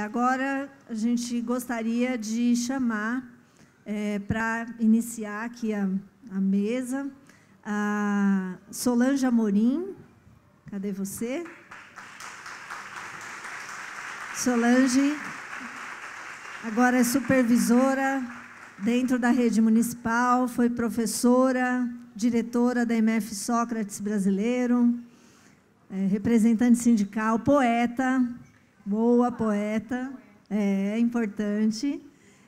Agora, a gente gostaria de chamar, para iniciar aqui a mesa, a Solange Amorim. Cadê você? Solange, agora é supervisora dentro da rede municipal, foi professora, diretora da MF Sócrates Brasileiro, representante sindical, poeta, boa poeta, é importante.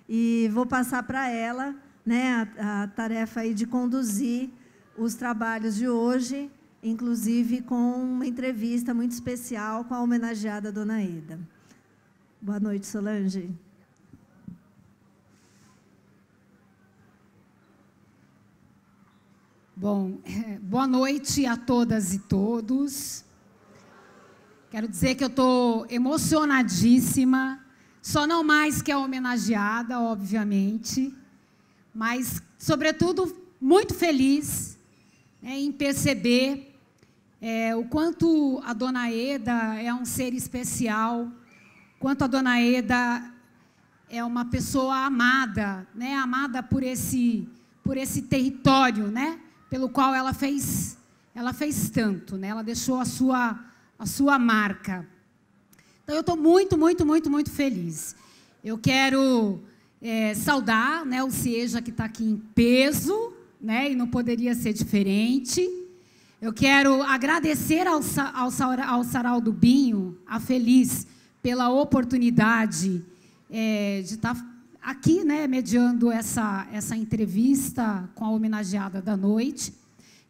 E vou passar para ela, né, a tarefa aí de conduzir os trabalhos de hoje, inclusive com uma entrevista muito especial com a homenageada Dona Eda. Boa noite, Solange. Bom, boa noite a todas e todos. Quero dizer que eu estou emocionadíssima, só não mais que a homenageada, obviamente, mas, sobretudo, muito feliz, né, em perceber o quanto a Dona Eda é um ser especial, quanto a Dona Eda é uma pessoa amada, né, amada por esse território, né, pelo qual ela fez tanto, né, ela deixou a sua marca. Então, eu estou muito, muito, muito, muito feliz. Eu quero saudar, né, o Cieja, que está aqui em peso, né, e não poderia ser diferente. Eu quero agradecer ao Sarau do Binho, a Feliz, pela oportunidade de estar aqui, né, mediando essa entrevista com a homenageada da noite.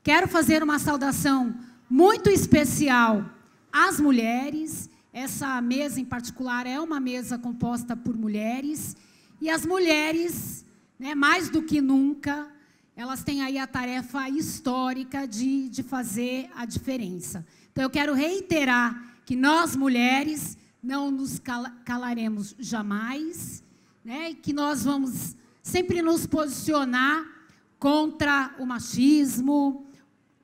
Quero fazer uma saudação muito especial às mulheres. Essa mesa, em particular, é uma mesa composta por mulheres. E as mulheres, né, mais do que nunca, elas têm aí a tarefa histórica de fazer a diferença. Então, eu quero reiterar que nós, mulheres, não nos calaremos jamais, né, e que nós vamos sempre nos posicionar contra o machismo,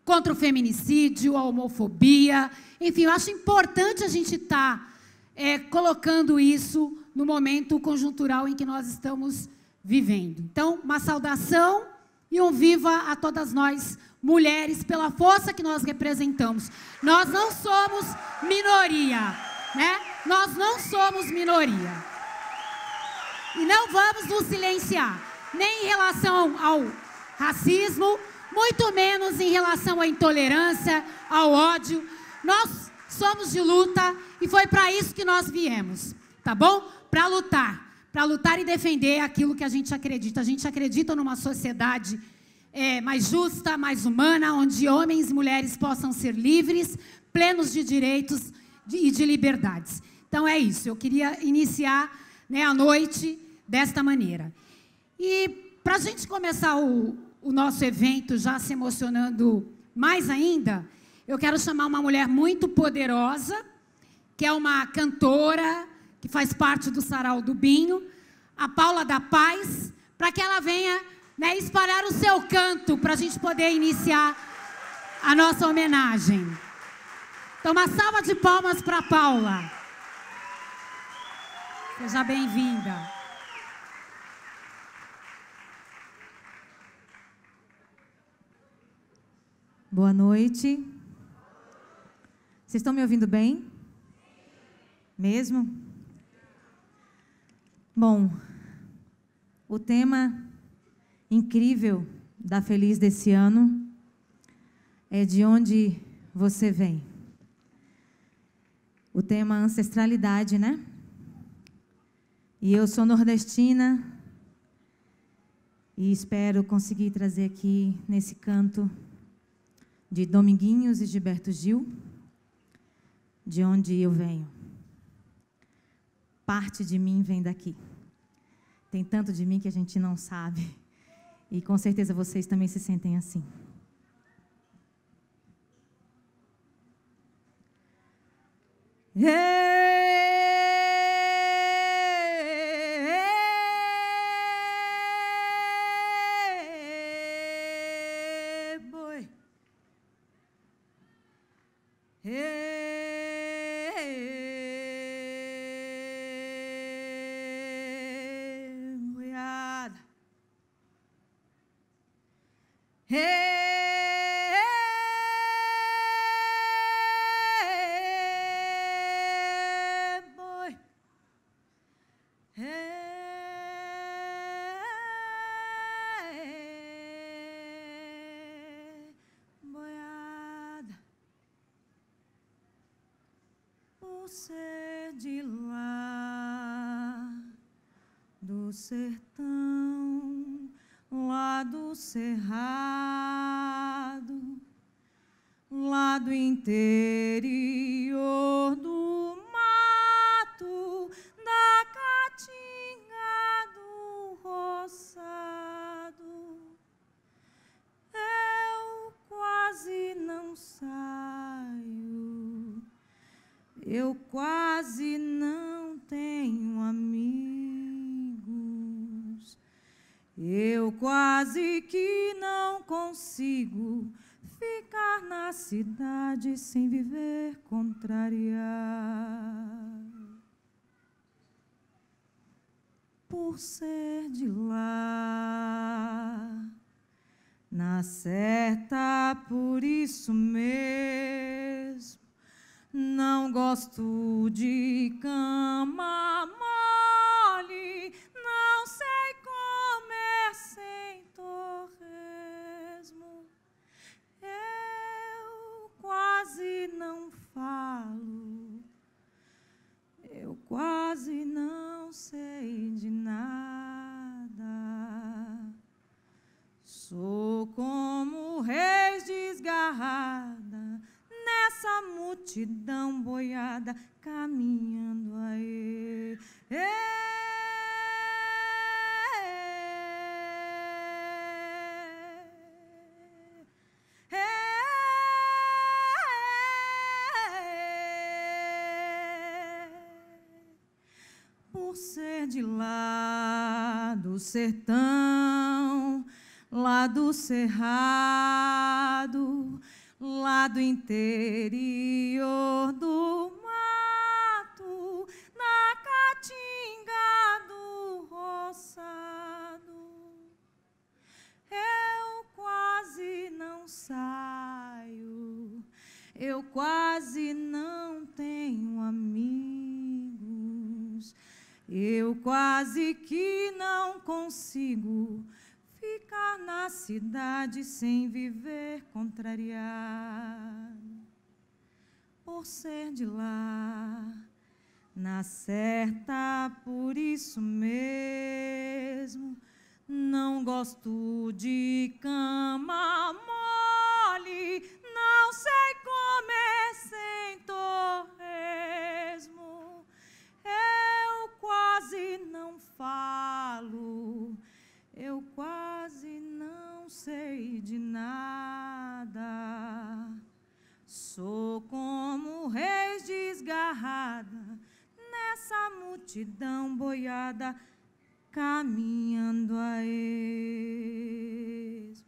contra o feminicídio, a homofobia. Enfim, eu acho importante a gente estar colocando isso no momento conjuntural em que nós estamos vivendo. Então, uma saudação e um viva a todas nós, mulheres, pela força que nós representamos. Nós não somos minoria, né? Nós não somos minoria. E não vamos nos silenciar, nem em relação ao racismo, muito menos em relação à intolerância, ao ódio. Nós somos de luta e foi para isso que nós viemos, tá bom? Para lutar e defender aquilo que a gente acredita. A gente acredita numa sociedade mais justa, mais humana, onde homens e mulheres possam ser livres, plenos de direitos e de liberdades. Então, é isso. Eu queria iniciar, né, a noite desta maneira. E, para a gente começar o nosso evento já se emocionando mais ainda, eu quero chamar uma mulher muito poderosa, que é uma cantora, que faz parte do Sarau do Binho, a Paula da Paz, para que ela venha, né, espalhar o seu canto, para a gente poder iniciar a nossa homenagem. Então, uma salva de palmas para a Paula. Seja bem-vinda. Boa noite. Vocês estão me ouvindo bem? Mesmo? Bom, o tema incrível da Feliz desse ano é de onde você vem. O tema ancestralidade, né? E eu sou nordestina e espero conseguir trazer aqui nesse canto de Dominguinhos e Gilberto Gil, de onde eu venho. Parte de mim vem daqui. Tem tanto de mim que a gente não sabe. E com certeza vocês também se sentem assim. do sertão, lá do cerrado, lá do interior do mato, da caatinga do roçado, eu quase não saio, eu quase não tenho amigos, eu quase que não consigo ficar na cidade sem viver contrariar. Por ser de lá, na certa, por isso mesmo, não gosto de cama mole, não sei comer sem torresmo. Eu quase não falo, eu quase não sei de nada. Sou como reis desgarrada nessa multidão boiada caminhando a ele. Por ser de lá do sertão, lá do cerrado, lá do interior do mato, na caatinga do roçado, eu quase não saio, eu quase não tenho amigos, eu quase que não consigo ficar na cidade sem viver contrariar. Por ser de lá, na certa, por isso mesmo, não gosto de cama mole, não sei comer sem torresmo. Eu quase não falo, eu quase não sei de nada. Sou como reis desgarrada nessa multidão boiada caminhando a esmo.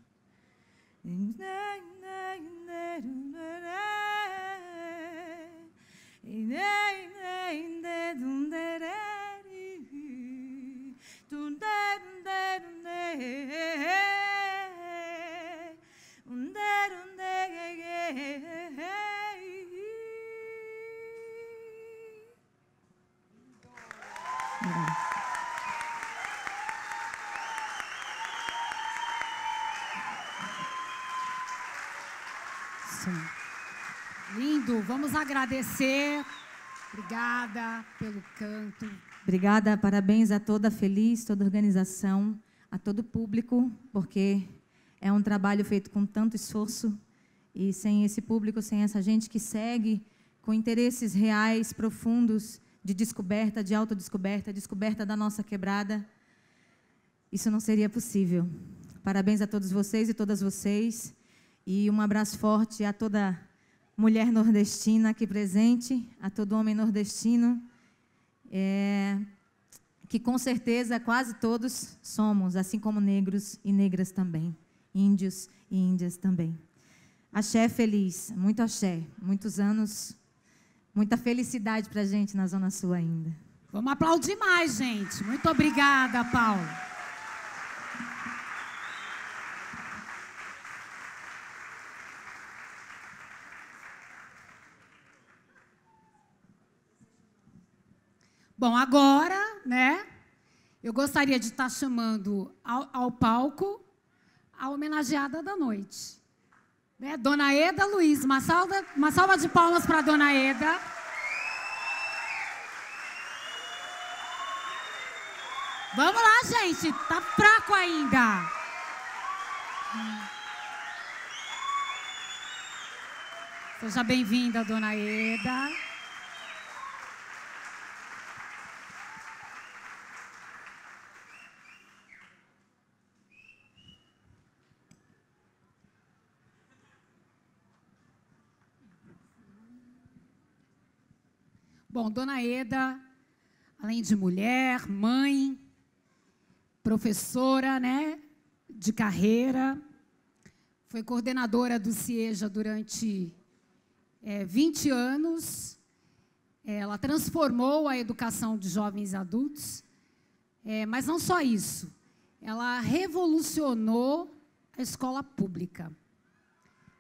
Lindo, vamos agradecer. Obrigada pelo canto. Obrigada, parabéns a toda a Feliz, toda a organização, a todo o público, porque é um trabalho feito com tanto esforço e sem esse público, sem essa gente que segue com interesses reais, profundos, de descoberta, de autodescoberta, descoberta da nossa quebrada, isso não seria possível. Parabéns a todos vocês e todas vocês e um abraço forte a toda mulher nordestina aqui presente, a todo homem nordestino, que com certeza quase todos somos, assim como negros e negras também, índios e índias também. Axé Feliz, muito axé, muitos anos, muita felicidade para a gente na Zona Sul ainda. Vamos aplaudir mais, gente. Muito obrigada, Paulo. Bom, agora, né, eu gostaria de estar chamando ao palco a homenageada da noite, né, Dona Eda Luiz. Uma salva de palmas para a Dona Eda. Vamos lá, gente. Tá fraco ainda. Seja bem-vinda, dona Eda. Bom, dona Eda, além de mulher, mãe, professora, né, de carreira, foi coordenadora do CIEJA durante 20 anos. Ela transformou a educação de jovens e adultos, mas não só isso, ela revolucionou a escola pública,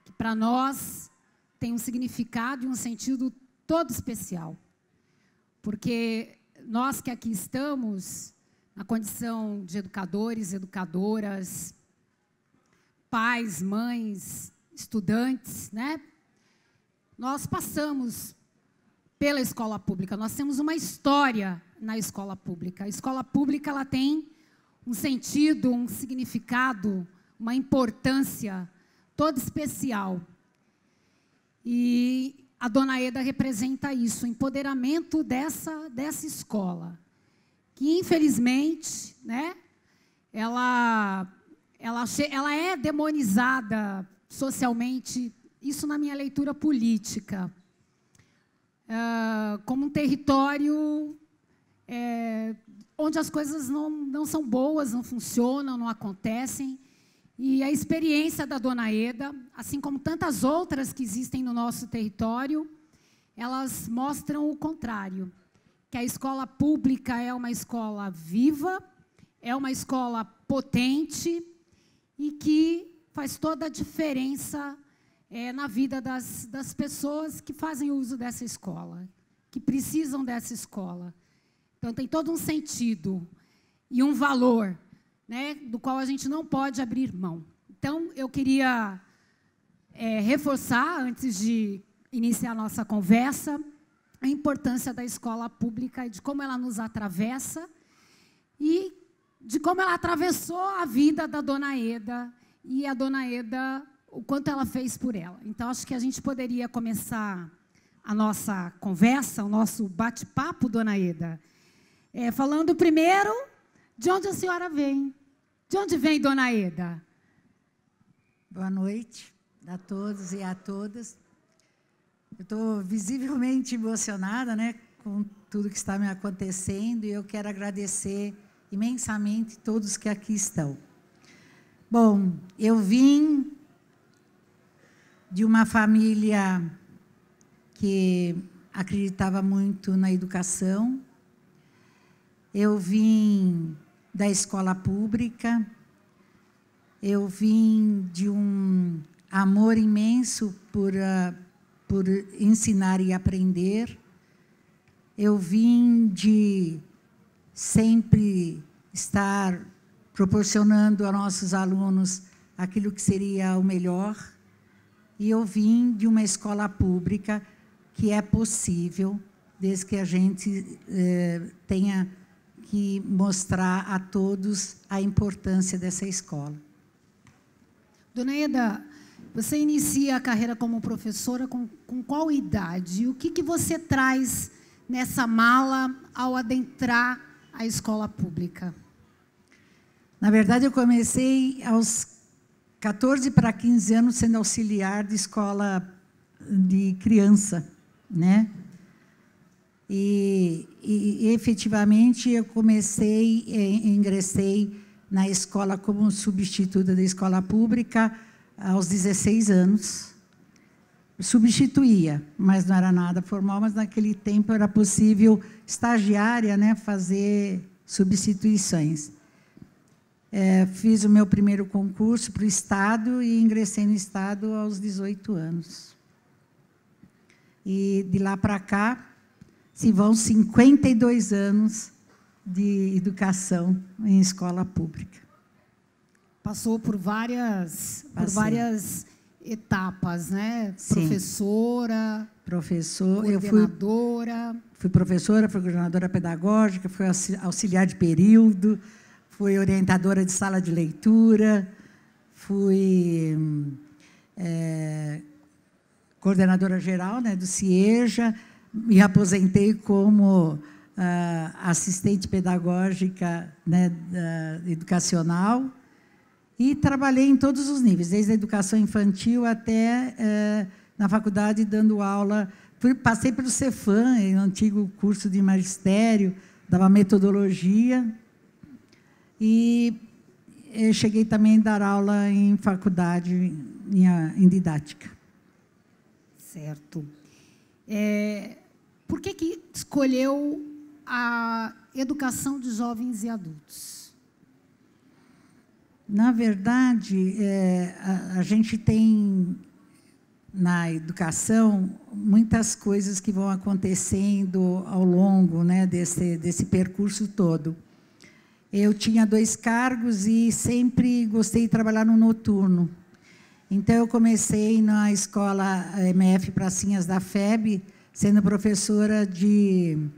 que para nós tem um significado e um sentido todo especial. Porque nós que aqui estamos, na condição de educadores, educadoras, pais, mães, estudantes, né? Nós passamos pela escola pública, nós temos uma história na escola pública. A escola pública ela tem um sentido, um significado, uma importância toda especial. E a dona Eda representa isso, o empoderamento dessa escola, que infelizmente, né, ela é demonizada socialmente, isso na minha leitura política, como um território onde as coisas não são boas, não funcionam, não acontecem. E a experiência da dona Eda, assim como tantas outras que existem no nosso território, elas mostram o contrário, que a escola pública é uma escola viva, é uma escola potente e que faz toda a diferença na vida das pessoas que fazem uso dessa escola, que precisam dessa escola. Então, tem todo um sentido e um valor, né, do qual a gente não pode abrir mão. Então, eu queria reforçar, antes de iniciar a nossa conversa, a importância da escola pública e de como ela nos atravessa e de como ela atravessou a vida da dona Eda e a dona Eda, o quanto ela fez por ela. Então, acho que a gente poderia começar a nossa conversa, o nosso bate-papo, dona Eda, falando primeiro de onde a senhora vem. De onde vem, dona Eda? Boa noite a todos e a todas. Eu estou visivelmente emocionada, né, com tudo que está me acontecendo, e eu quero agradecer imensamente todos que aqui estão. Bom, eu vim de uma família que acreditava muito na educação. Eu vim da escola pública, eu vim de um amor imenso por ensinar e aprender. Eu vim de sempre estar proporcionando a nossos alunos aquilo que seria o melhor. E eu vim de uma escola pública que é possível, desde que a gente tenha que mostrar a todos a importância dessa escola. Dona Eda, você inicia a carreira como professora com qual idade? O que você traz nessa mala ao adentrar a escola pública? Na verdade, eu comecei aos 14 para 15 anos sendo auxiliar de escola de criança, né? E efetivamente, eu ingressei na escola como substituta da escola pública aos 16 anos. Substituía, mas não era nada formal, mas naquele tempo era possível, estagiária, né, fazer substituições. Fiz o meu primeiro concurso para o Estado e ingressei no Estado aos 18 anos. E de lá para cá, se vão 52 anos de educação em escola pública. Passou por várias etapas, né? Sim. Professora, coordenadora. Fui professora, fui coordenadora pedagógica, fui auxiliar de período, fui orientadora de sala de leitura, fui coordenadora geral, né, do CIEJA, me aposentei como assistente pedagógica, né, educacional, e trabalhei em todos os níveis, desde a educação infantil até na faculdade, dando aula. Passei pelo Cefam, um antigo curso de magistério, dava metodologia, e cheguei também a dar aula em faculdade, em didática. Certo. Por que escolheu a educação de jovens e adultos? Na verdade, a gente tem, na educação, muitas coisas que vão acontecendo ao longo, né, desse percurso todo. Eu tinha 2 cargos e sempre gostei de trabalhar no noturno. Então, eu comecei na escola MF Pracinhas da FEB, sendo professora de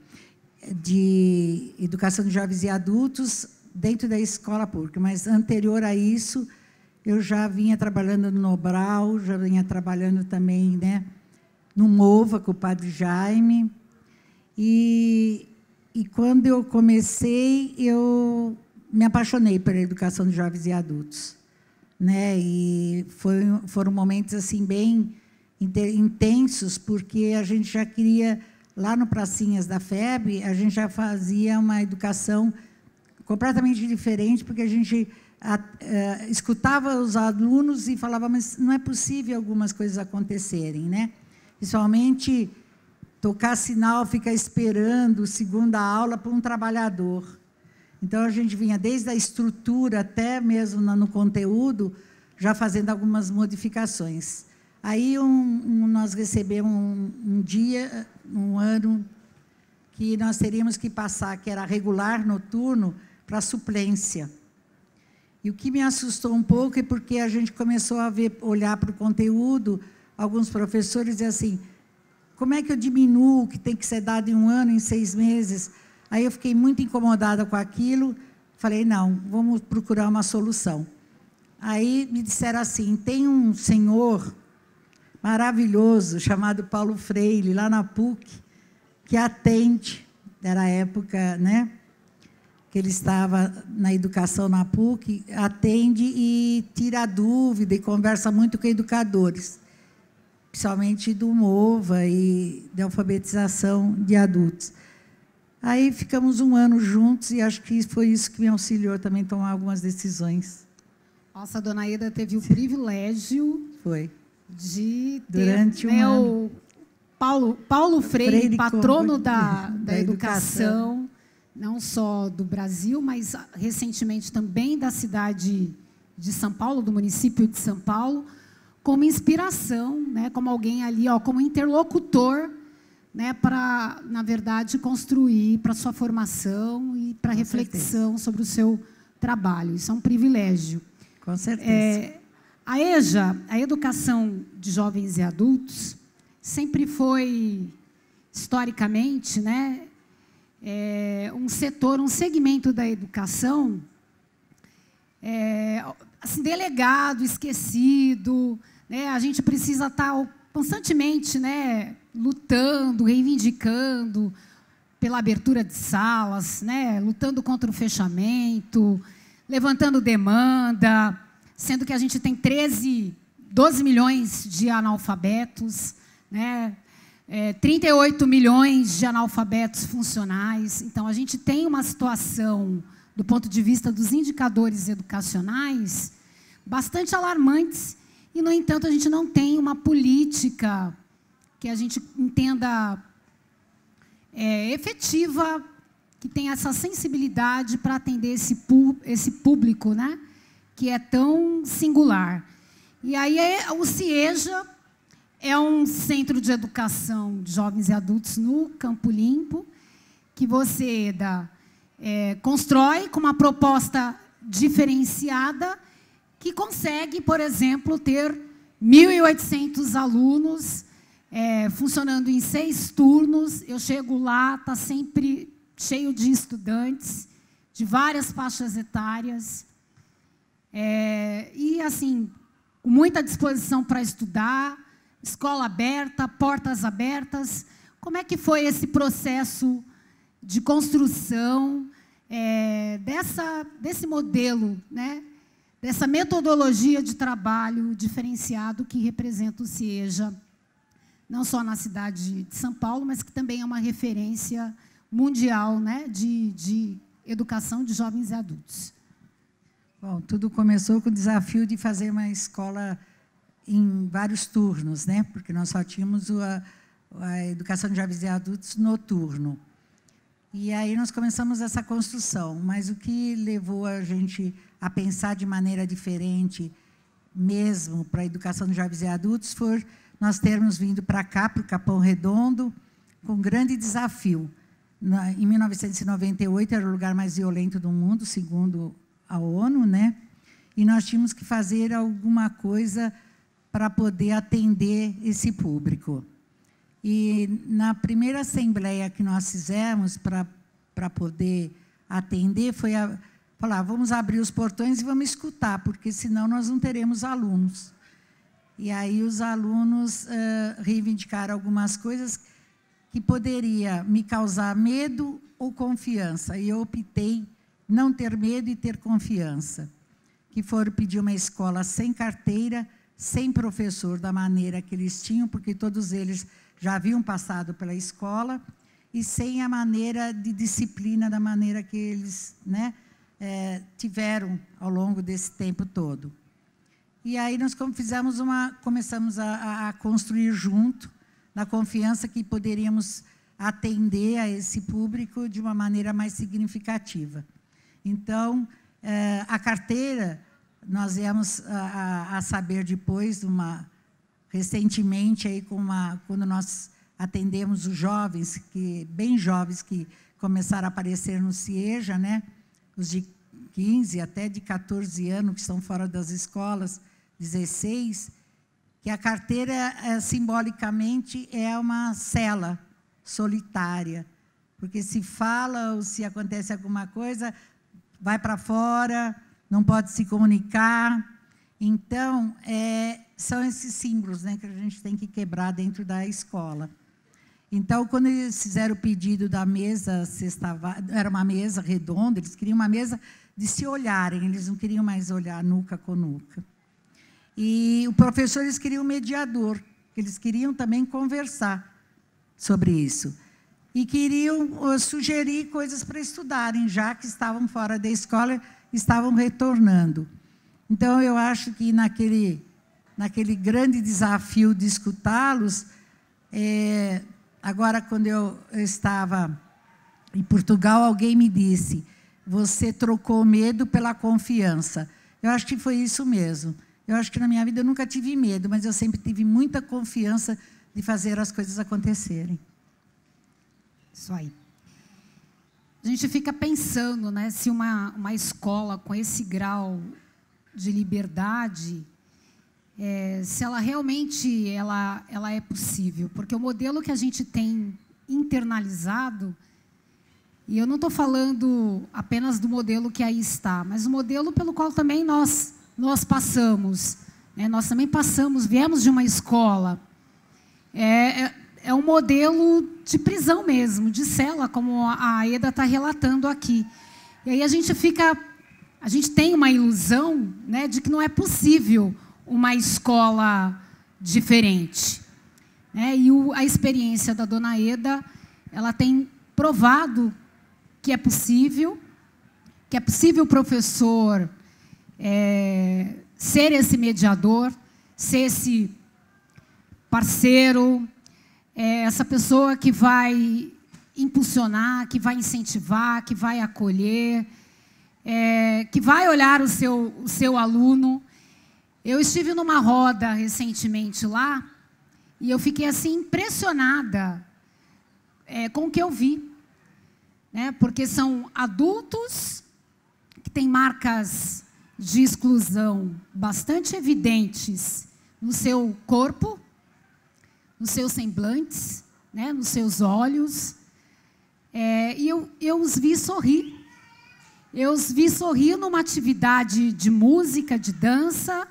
educação de jovens e adultos dentro da escola pública. Mas, anterior a isso, eu já vinha trabalhando no Nobral, já vinha trabalhando também, né, no MOVA, com o Padre Jaime. E quando eu comecei, eu me apaixonei pela educação de jovens e adultos, né? E foram momentos assim bem intensos, porque a gente já queria, lá no Pracinhas da FEB, a gente já fazia uma educação completamente diferente, porque a gente escutava os alunos e falava, mas não é possível algumas coisas acontecerem, né? Principalmente tocar sinal, ficar esperando segunda aula para um trabalhador. Então, a gente vinha desde a estrutura até mesmo no conteúdo, já fazendo algumas modificações. Aí, nós recebemos um dia, um ano, que nós teríamos que passar, que era regular noturno, para suplência. E o que me assustou um pouco é porque a gente começou a olhar para o conteúdo, alguns professores diziam assim, como é que eu diminuo o que tem que ser dado em 1 ano, em 6 meses? Aí eu fiquei muito incomodada com aquilo, falei, não, vamos procurar uma solução. Aí me disseram assim, tem um senhor maravilhoso, chamado Paulo Freire, lá na PUC, que atende, era a época, né, que ele estava na educação na PUC, atende e tira dúvida e conversa muito com educadores, principalmente do MOVA e de alfabetização de adultos. Aí ficamos 1 ano juntos e acho que foi isso que me auxiliou também a tomar algumas decisões. Nossa, a dona Eda teve o privilégio de ter, durante um ano. O Paulo Freire, patrono da educação, não só do Brasil, mas recentemente também da cidade de São Paulo, do município de São Paulo, como inspiração, né, como alguém ali, como interlocutor, né, para, na verdade, construir para a sua formação e para a reflexão sobre o seu trabalho. Isso é um privilégio. Com certeza. A EJA, a Educação de Jovens e Adultos, sempre foi, historicamente, né, um setor, um segmento da educação assim, delegado, esquecido, né? A gente precisa estar constantemente, né, lutando, reivindicando pela abertura de salas, né, lutando contra o fechamento, levantando demanda, sendo que a gente tem 12 milhões de analfabetos, né, 38 milhões de analfabetos funcionais. Então, a gente tem uma situação, do ponto de vista dos indicadores educacionais, bastante alarmantes, e, no entanto, a gente não tem uma política que a gente entenda efetiva, que tenha essa sensibilidade para atender esse público, né, que é tão singular. E aí o CIEJA é um centro de educação de jovens e adultos no Campo Limpo, que você, Eda, constrói com uma proposta diferenciada, que consegue, por exemplo, ter 1.800 alunos, funcionando em 6 turnos. Eu chego lá, está sempre cheio de estudantes, de várias faixas etárias. E, assim, com muita disposição para estudar, escola aberta, portas abertas. Como é que foi esse processo de construção desse modelo, né? Dessa metodologia de trabalho diferenciado que representa o CIEJA, não só na cidade de São Paulo, mas que também é uma referência mundial, né, de educação de jovens e adultos? Bom, tudo começou com o desafio de fazer uma escola em vários turnos, né? Porque nós só tínhamos a educação de jovens e adultos noturno. E aí nós começamos essa construção, mas o que levou a gente a pensar de maneira diferente, mesmo para a educação de jovens e adultos, foi nós termos vindo para cá, para o Capão Redondo, com um grande desafio. Em 1998, era o lugar mais violento do mundo, segundo a ONU, né? E nós tínhamos que fazer alguma coisa para poder atender esse público. E na primeira assembleia que nós fizemos para poder atender, foi falar, vamos abrir os portões e vamos escutar, porque senão nós não teremos alunos. E aí os alunos reivindicaram algumas coisas que poderia me causar medo ou confiança. E eu optei não ter medo e ter confiança. Que foram pedir uma escola sem carteira, sem professor da maneira que eles tinham, porque todos eles já haviam passado pela escola, e sem a maneira de disciplina da maneira que eles, né, tiveram ao longo desse tempo todo. E aí nós começamos a construir junto, na confiança que poderíamos atender a esse público de uma maneira mais significativa. Então, a carteira, nós viemos a saber depois, recentemente, aí, quando nós atendemos os jovens, bem jovens, que começaram a aparecer no CIEJA, né? Os de 15 até de 14 anos, que estão fora das escolas, 16, que a carteira, simbolicamente, é uma cela solitária, porque se fala ou se acontece alguma coisa, vai para fora, não pode se comunicar. Então, são esses símbolos, né, que a gente tem que quebrar dentro da escola. Então, quando eles fizeram o pedido da mesa, era uma mesa redonda, eles queriam uma mesa de se olharem, eles não queriam mais olhar nuca com nuca. E o professor, eles queriam um mediador, eles queriam também conversar sobre isso. E queriam sugerir coisas para estudarem, já que estavam fora da escola, estavam retornando. Então, eu acho que naquele grande desafio de escutá-los, agora, quando eu estava em Portugal, alguém me disse, você trocou medo pela confiança. Eu acho que foi isso mesmo. Eu acho que na minha vida eu nunca tive medo, mas eu sempre tive muita confiança de fazer as coisas acontecerem. Isso aí. A gente fica pensando, né, se uma escola com esse grau de liberdade, se ela realmente ela é possível. Porque o modelo que a gente tem internalizado, e eu não estou falando apenas do modelo que aí está, mas o modelo pelo qual também nós passamos. Nós também viemos de uma escola. É um modelo de prisão mesmo, de cela, como a Eda está relatando aqui. E aí a gente tem uma ilusão, né, de que não é possível uma escola diferente. E a experiência da dona Eda, ela tem provado que é possível o professor ser esse mediador, ser esse parceiro, essa pessoa que vai impulsionar, que vai incentivar, que vai acolher, que vai olhar o seu aluno. Eu estive numa roda recentemente lá e eu fiquei assim impressionada com o que eu vi, porque são adultos que têm marcas de exclusão bastante evidentes no seu corpo, nos seus semblantes, né, nos seus olhos. E eu os vi sorrir. Eu os vi sorrir numa atividade de música, de dança,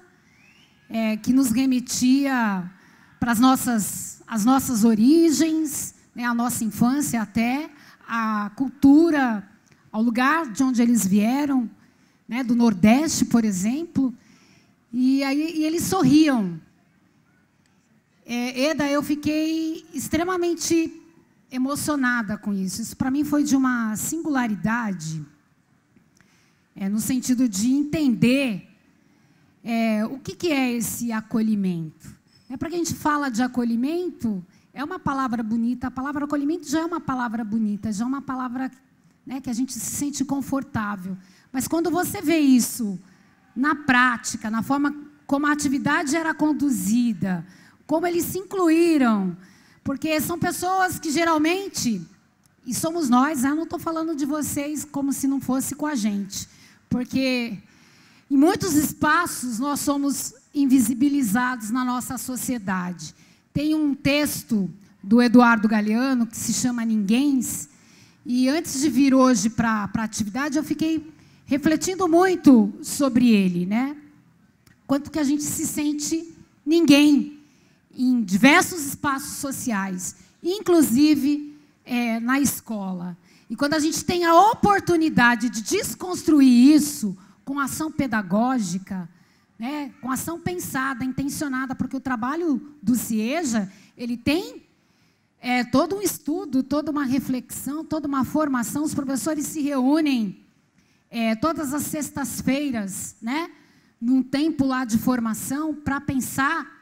que nos remetia para as nossas origens, né, a nossa infância até, a cultura, ao lugar de onde eles vieram, né, do Nordeste, por exemplo. E eles sorriam. Eda, eu fiquei extremamente emocionada com isso. Isso, para mim, foi de uma singularidade, no sentido de entender o que é esse acolhimento. Para que a gente fala de acolhimento, é uma palavra bonita. A palavra acolhimento já é uma palavra bonita, já é uma palavra, né, que a gente se sente confortável. Mas quando você vê isso na prática, na forma como a atividade era conduzida, como eles se incluíram, porque são pessoas que geralmente, e somos nós, eu não estou falando de vocês como se não fosse com a gente, porque em muitos espaços nós somos invisibilizados na nossa sociedade. Tem um texto do Eduardo Galeano que se chama Ninguéms, e antes de vir hoje para a atividade, eu fiquei refletindo muito sobre ele, né? Quanto que a gente se sente ninguém em diversos espaços sociais, inclusive na escola. E quando a gente tem a oportunidade de desconstruir isso com ação pedagógica, né, com ação pensada, intencionada, porque o trabalho do CIEJA, ele tem todo um estudo, toda uma reflexão, toda uma formação. Os professores se reúnem todas as sextas-feiras, né, num tempo lá de formação, para pensar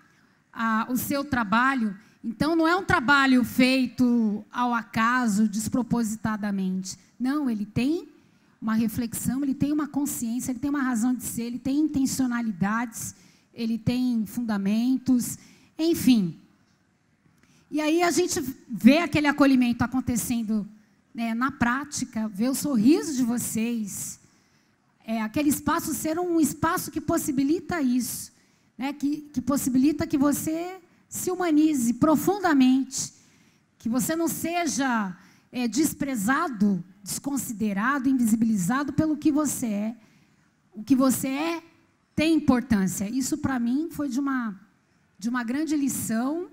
o seu trabalho. Então, não é um trabalho feito ao acaso, despropositadamente. Não, ele tem uma reflexão, ele tem uma consciência, ele tem uma razão de ser, ele tem intencionalidades, ele tem fundamentos, enfim. E aí a gente vê aquele acolhimento acontecendo, né, na prática, vê o sorriso de vocês, aquele espaço ser um espaço que possibilita isso, né, que possibilita que você se humanize profundamente, que você não seja desprezado, desconsiderado, invisibilizado pelo que você é. O que você é tem importância. Isso, para mim, foi de uma grande lição.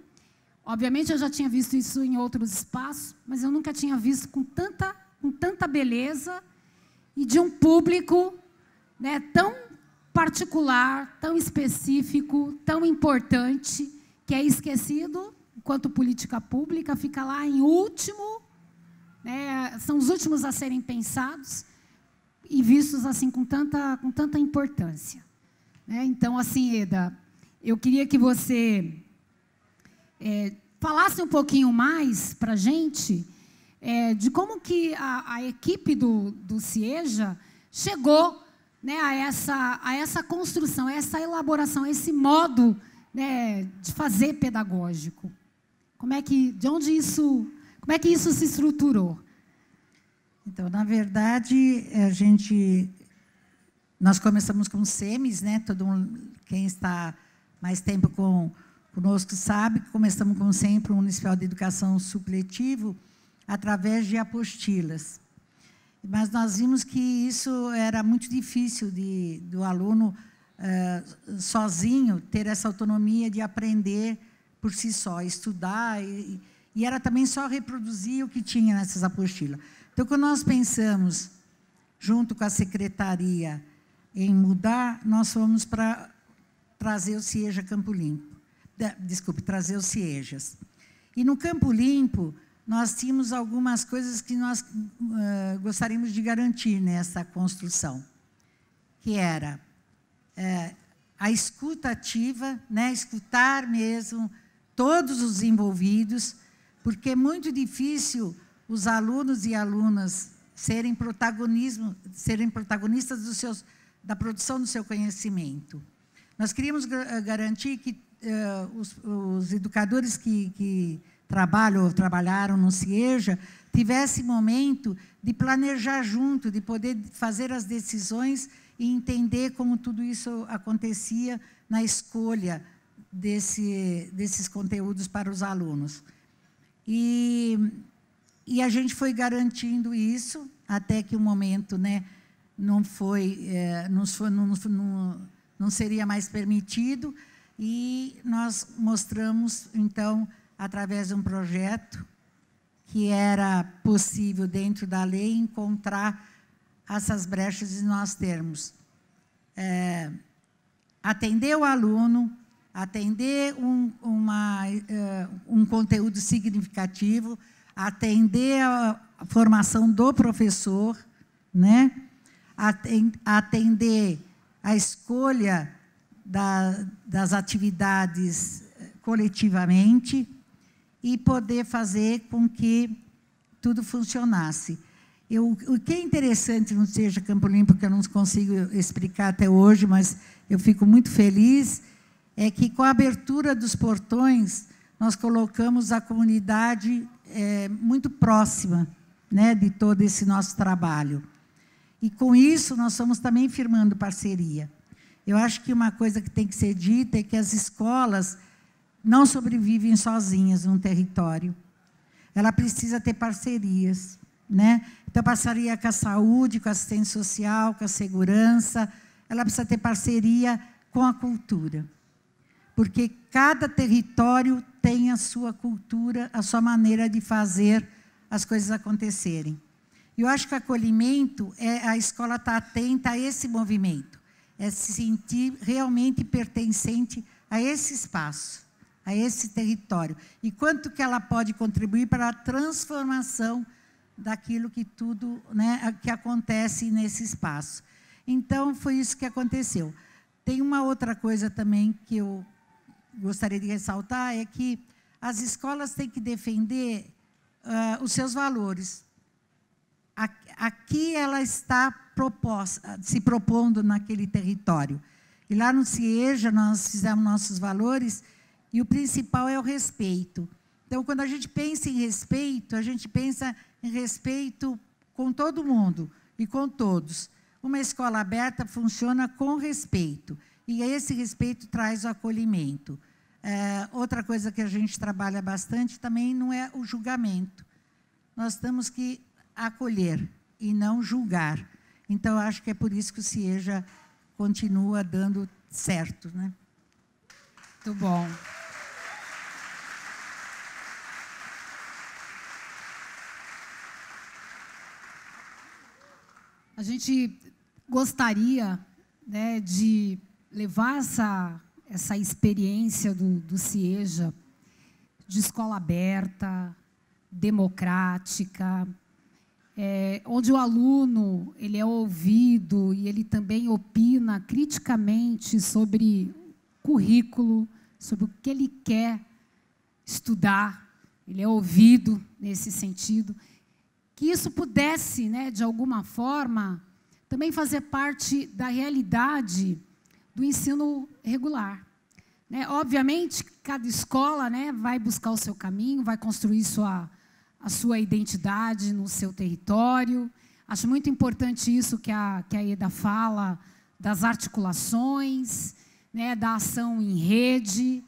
Obviamente, eu já tinha visto isso em outros espaços, mas eu nunca tinha visto com tanta beleza e de um público, né, tão particular, tão específico, tão importante, que é esquecido enquanto política pública, fica lá em último, né, são os últimos a serem pensados e vistos assim com tanta importância, né? Então, assim, Eda, eu queria que você falasse um pouquinho mais para a gente de como que a equipe do CIEJA chegou, né, a essa construção, a essa elaboração, a esse modo, né, de fazer pedagógico. Como é que isso se estruturou? Então, na verdade, nós começamos com SEMES, né? Todo mundo, quem está mais tempo conosco sabe que começamos com o Centro Municipal de Educação Supletivo através de apostilas. Mas nós vimos que isso era muito difícil do aluno sozinho ter essa autonomia de aprender por si só, estudar, e era também só reproduzir o que tinha nessas apostilas. Então, quando nós pensamos, junto com a secretaria, em mudar, nós fomos para trazer o CIEJA Campo Limpo. Desculpe, trazer os CIEJAs. E no Campo Limpo, nós tínhamos algumas coisas que nós gostaríamos de garantir nessa construção, que era a escuta ativa, né, escutar mesmo todos os envolvidos, porque é muito difícil os alunos e alunas serem protagonistas da produção do seu conhecimento. Nós queríamos garantir que os educadores que trabalharam no CIEJA tivessem momento de planejar junto, de poder fazer as decisões e entender como tudo isso acontecia na escolha desses conteúdos para os alunos. E a gente foi garantindo isso até que o momento, né, não seria mais permitido, e nós mostramos, então, através de um projeto, que era possível, dentro da lei, encontrar essas brechas e nós termos atender o aluno, atender um conteúdo significativo, atender a formação do professor, né? Atender a escolha das atividades coletivamente e poder fazer com que tudo funcionasse. O que é interessante no Seja Campo Limpo, que eu não consigo explicar até hoje, mas eu fico muito feliz, é que, com a abertura dos portões, nós colocamos a comunidade muito próxima, né, de todo esse nosso trabalho. E, com isso, nós estamos também firmando parceria. Eu acho que uma coisa que tem que ser dita é que as escolas não sobrevivem sozinhas num território. Ela precisa ter parcerias, né? Então, parceria com a saúde, com a assistência social, com a segurança. Ela precisa ter parceria com a cultura. Porque cada território tem a sua cultura, a sua maneira de fazer as coisas acontecerem. E eu acho que o acolhimento a escola está atenta a esse movimento, é se sentir realmente pertencente a esse espaço, a esse território. E quanto que ela pode contribuir para a transformação daquilo que tudo, né, que acontece nesse espaço. Então, foi isso que aconteceu. Tem uma outra coisa também que eu gostaria de ressaltar, é que as escolas têm que defender os seus valores. Aqui ela está se propondo naquele território. E lá no CIEJA nós fizemos nossos valores, e o principal é o respeito. Então, quando a gente pensa em respeito, a gente pensa em respeito com todo mundo e com todos. Uma escola aberta funciona com respeito, e esse respeito traz o acolhimento. Outra coisa que a gente trabalha bastante também não é o julgamento. Nós temos que acolher e não julgar. Então, acho que é por isso que o CIEJA continua dando certo, né? Muito bom. A gente gostaria, né, de levar essa experiência do CIEJA, de escola aberta, democrática, onde o aluno ele é ouvido e ele também opina criticamente sobre currículo, sobre o que ele quer estudar, ele é ouvido nesse sentido, que isso pudesse, né, de alguma forma, também fazer parte da realidade do ensino regular. Né? Obviamente, cada escola, né, vai buscar o seu caminho, vai construir a sua identidade no seu território. Acho muito importante isso que a Eda fala, das articulações, né, da ação em rede,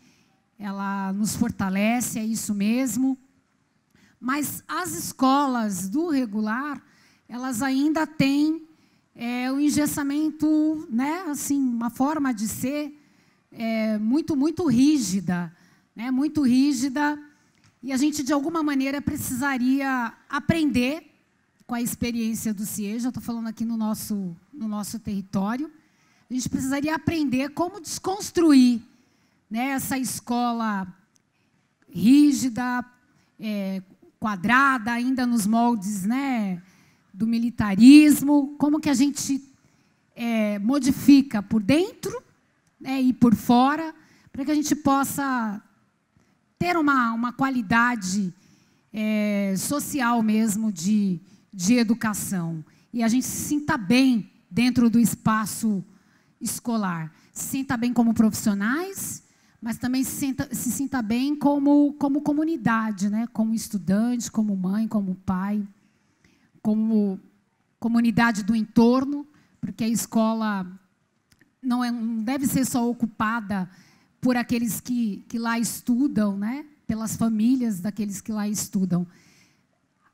ela nos fortalece, é isso mesmo. Mas as escolas do regular, elas ainda têm o engessamento, né, assim, uma forma de ser muito rígida, né, muito rígida, e a gente, de alguma maneira, precisaria aprender com a experiência do CIEJA, estou falando aqui no nosso território, a gente precisaria aprender como desconstruir, né, essa escola rígida, quadrada, ainda nos moldes, né, do militarismo, como que a gente modifica por dentro, né, e por fora, para que a gente possa ter uma qualidade social mesmo de educação. E a gente se sinta bem dentro do espaço escolar. Se sinta bem como profissionais, mas também se sinta bem como comunidade, né? Como estudante, como mãe, como pai, como comunidade do entorno, porque a escola não deve ser só ocupada por aqueles que lá estudam, né? Pelas famílias daqueles que lá estudam.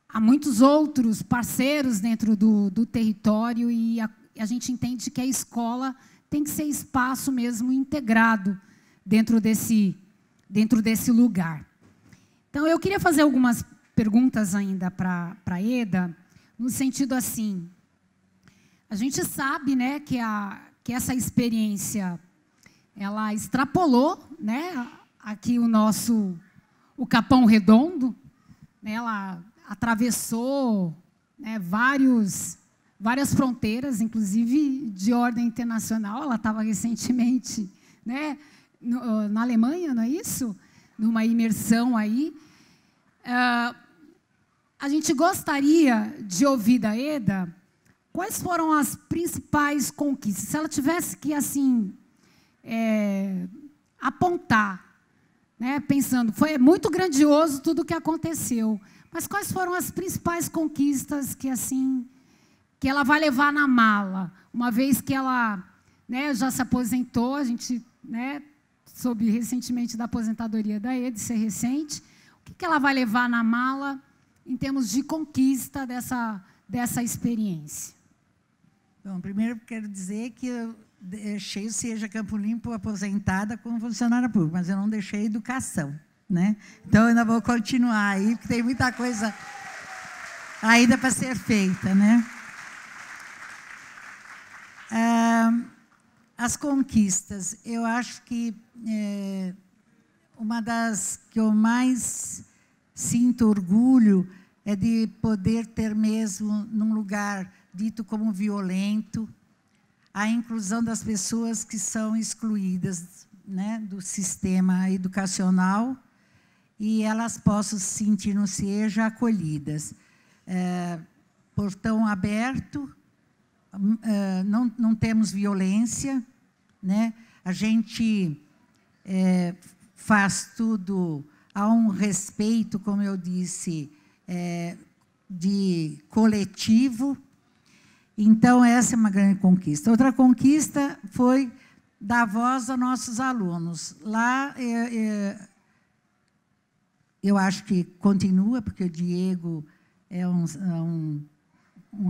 Há muitos outros parceiros dentro do território e a gente entende que a escola tem que ser espaço mesmo integrado dentro desse lugar. Então, eu queria fazer algumas perguntas ainda para a Eda, no sentido assim, a gente sabe, né, que essa experiência, ela extrapolou, né, aqui o Capão Redondo, né, ela atravessou, né, várias fronteiras, inclusive de ordem internacional. Ela estava recentemente, né, na Alemanha, não é isso? Numa imersão aí. A gente gostaria de ouvir da Eda quais foram as principais conquistas. Se ela tivesse que, assim, apontar, né, pensando, foi muito grandioso tudo o que aconteceu, mas quais foram as principais conquistas que, assim, que ela vai levar na mala, uma vez que ela, né, já se aposentou, a gente, né, soube recentemente da aposentadoria da Eda, ser recente. O que ela vai levar na mala em termos de conquista dessa experiência? Bom, primeiro quero dizer que eu deixei o CIEJA Campo Limpo aposentada como funcionária pública, mas eu não deixei a educação, né? Então, eu ainda vou continuar aí, porque tem muita coisa ainda para ser feita, né? As conquistas, eu acho que uma das que eu mais sinto orgulho é de poder ter mesmo, num lugar dito como violento, a inclusão das pessoas que são excluídas, né, do sistema educacional, e elas possam se sentir no CIEJA acolhidas. Portão aberto, não temos violência, né? A gente faz tudo a um respeito, como eu disse, de coletivo. Então, essa é uma grande conquista. Outra conquista foi dar voz a nossos alunos. Lá, eu acho que continua, porque o Diego é um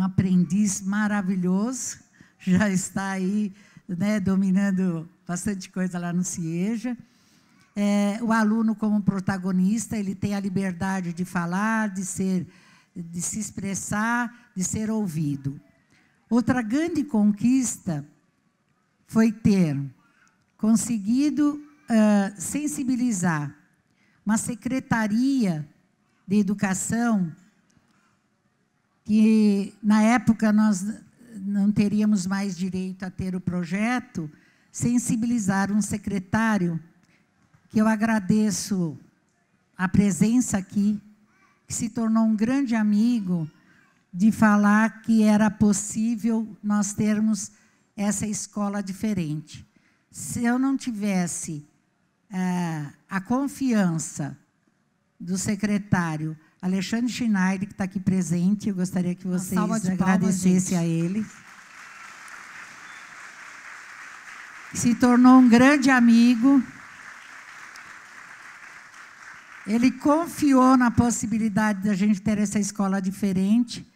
aprendiz maravilhoso, já está aí, né, dominando bastante coisa lá no CIEJA. O aluno, como protagonista, ele tem a liberdade de falar, de se expressar, de ser ouvido. Outra grande conquista foi ter conseguido sensibilizar uma secretaria de educação que, na época, nós não teríamos mais direito a ter o projeto, sensibilizar um secretário, que eu agradeço a presença aqui, que se tornou um grande amigo, de falar que era possível nós termos essa escola diferente. Se eu não tivesse a confiança do secretário Alexandre Schneider, que está aqui presente, eu gostaria que vocês agradecessem a ele. Se tornou um grande amigo. Ele confiou na possibilidade da gente ter essa escola diferente,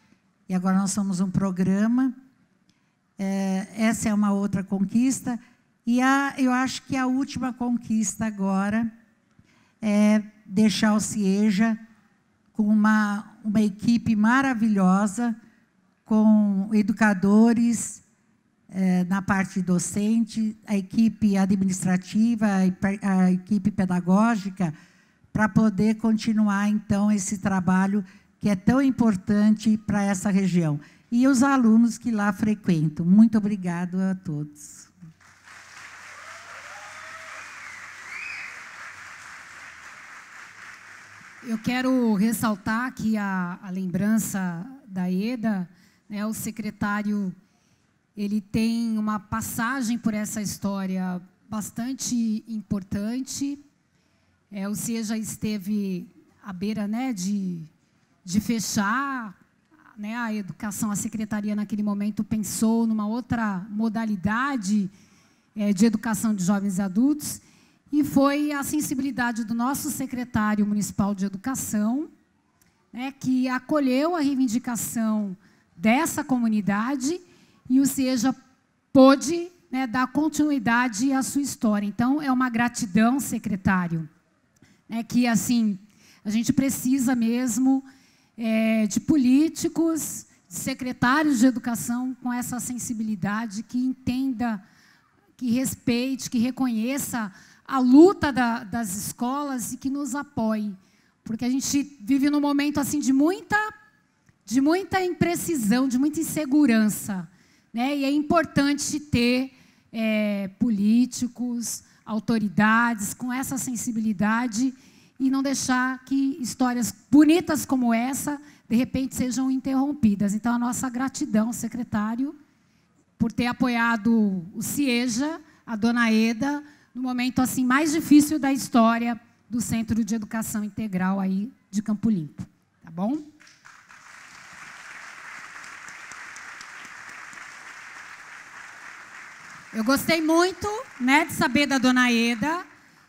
e agora nós somos um programa. Essa é uma outra conquista. E eu acho que a última conquista agora é deixar o CIEJA com uma equipe maravilhosa, com educadores na parte docente, a equipe administrativa, a equipe pedagógica, para poder continuar, então, esse trabalho que é tão importante para essa região. E os alunos que lá frequentam. Muito obrigado a todos. Eu quero ressaltar aqui a lembrança da Eda, né, o secretário, ele tem uma passagem por essa história bastante importante. O CIEJA esteve à beira, né, de fechar, né, a educação. A secretaria, naquele momento, pensou numa outra modalidade de educação de jovens e adultos. e foi a sensibilidade do nosso secretário municipal de educação, né, que acolheu a reivindicação dessa comunidade e o CIEJA pôde, né, dar continuidade à sua história. Então, é uma gratidão, secretário, né, que, assim, a gente precisa mesmo de políticos, de secretários de educação com essa sensibilidade, que entenda, que respeite, que reconheça a luta das escolas e que nos apoie. Porque a gente vive num momento assim, de muita imprecisão, de muita insegurança, né? E é importante ter políticos, autoridades com essa sensibilidade e não deixar que histórias bonitas como essa, de repente, sejam interrompidas. Então, a nossa gratidão, secretário, por ter apoiado o CIEJA, a dona Eda, no momento assim mais difícil da história do Centro de Educação Integral aí de Campo Limpo. Tá bom? Eu gostei muito, né, de saber da dona Eda,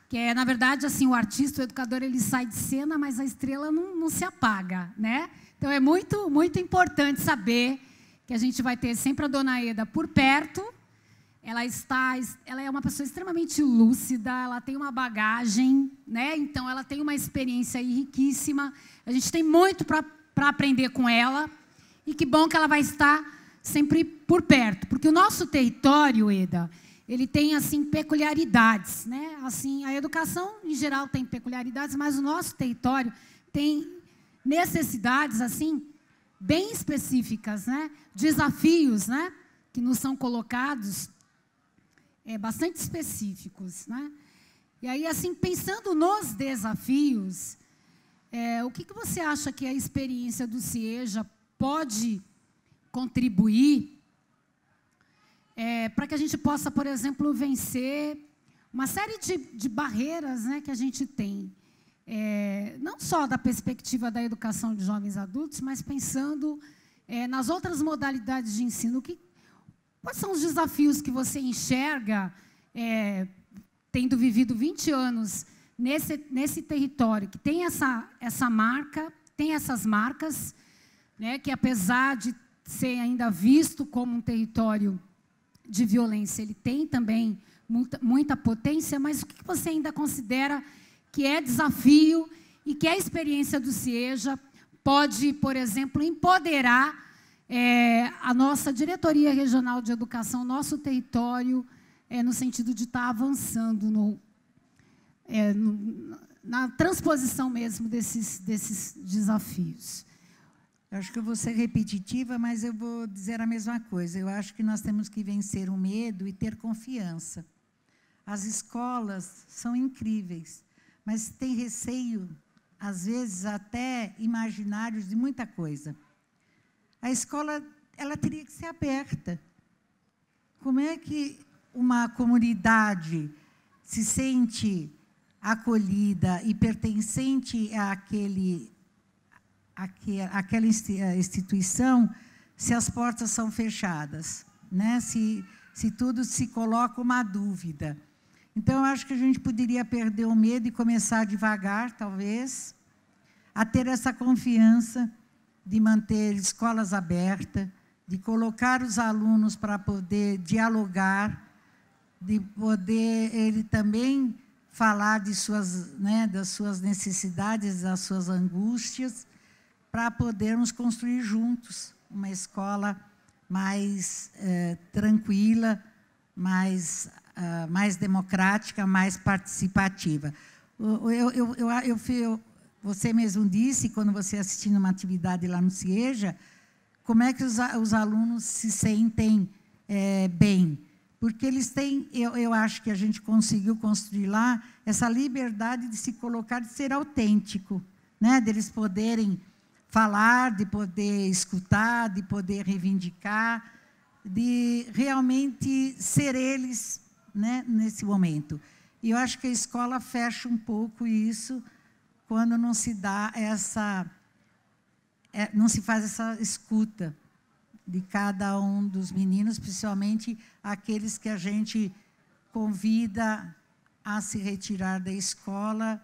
que é, na verdade, assim, o artista, o educador, ele sai de cena, mas a estrela não se apaga, né? Então, é muito, muito importante saber que a gente vai ter sempre a dona Eda por perto. Ela é uma pessoa extremamente lúcida, ela tem uma bagagem, né? Então, ela tem uma experiência aí riquíssima. A gente tem muito para aprender com ela. E que bom que ela vai estar sempre por perto. Porque o nosso território, Eda, ele tem, assim, peculiaridades, né? Assim, a educação, em geral, tem peculiaridades, mas o nosso território tem necessidades, assim, bem específicas, né? Desafios, né, que nos são colocados, bastante específicos, né? E aí, assim, pensando nos desafios, o que você acha que a experiência do CIEJA pode contribuir para que a gente possa, por exemplo, vencer uma série de barreiras, né, que a gente tem, não só da perspectiva da educação de jovens adultos, mas pensando nas outras modalidades de ensino. Quais são os desafios que você enxerga, tendo vivido 20 anos nesse território, que tem essa marca, tem essas marcas, né, que, apesar de ser ainda visto como um território de violência, ele tem também muita potência, mas o que você ainda considera que é desafio e que a experiência do CIEJA pode, por exemplo, empoderar a nossa diretoria regional de educação, nosso território, no sentido de estar avançando na transposição mesmo desses desafios? Eu acho que eu vou ser repetitiva, mas eu vou dizer a mesma coisa. Eu acho que nós temos que vencer o medo e ter confiança. As escolas são incríveis, mas tem receio, às vezes, até imaginários de muita coisa. A escola, ela teria que ser aberta. Como é que uma comunidade se sente acolhida e pertencente àquela instituição se as portas são fechadas, né? Se tudo se coloca uma dúvida? Então, eu acho que a gente poderia perder o medo e começar devagar, talvez, a ter essa confiança de manter escolas abertas, de colocar os alunos para poder dialogar, de poder ele também falar de das suas necessidades, das suas angústias, para podermos construir juntos uma escola mais tranquila, mais democrática, mais participativa. Você mesmo disse, quando você assistiu uma atividade lá no CIEJA, como é que os alunos se sentem bem. Porque eles têm, eu acho que a gente conseguiu construir lá essa liberdade de se colocar, de ser autêntico, né? De eles poderem falar, de poder escutar, de poder reivindicar, de realmente ser eles, né, nesse momento. E eu acho que a escola fecha um pouco isso quando não se dá não se faz essa escuta de cada um dos meninos, principalmente aqueles que a gente convida a se retirar da escola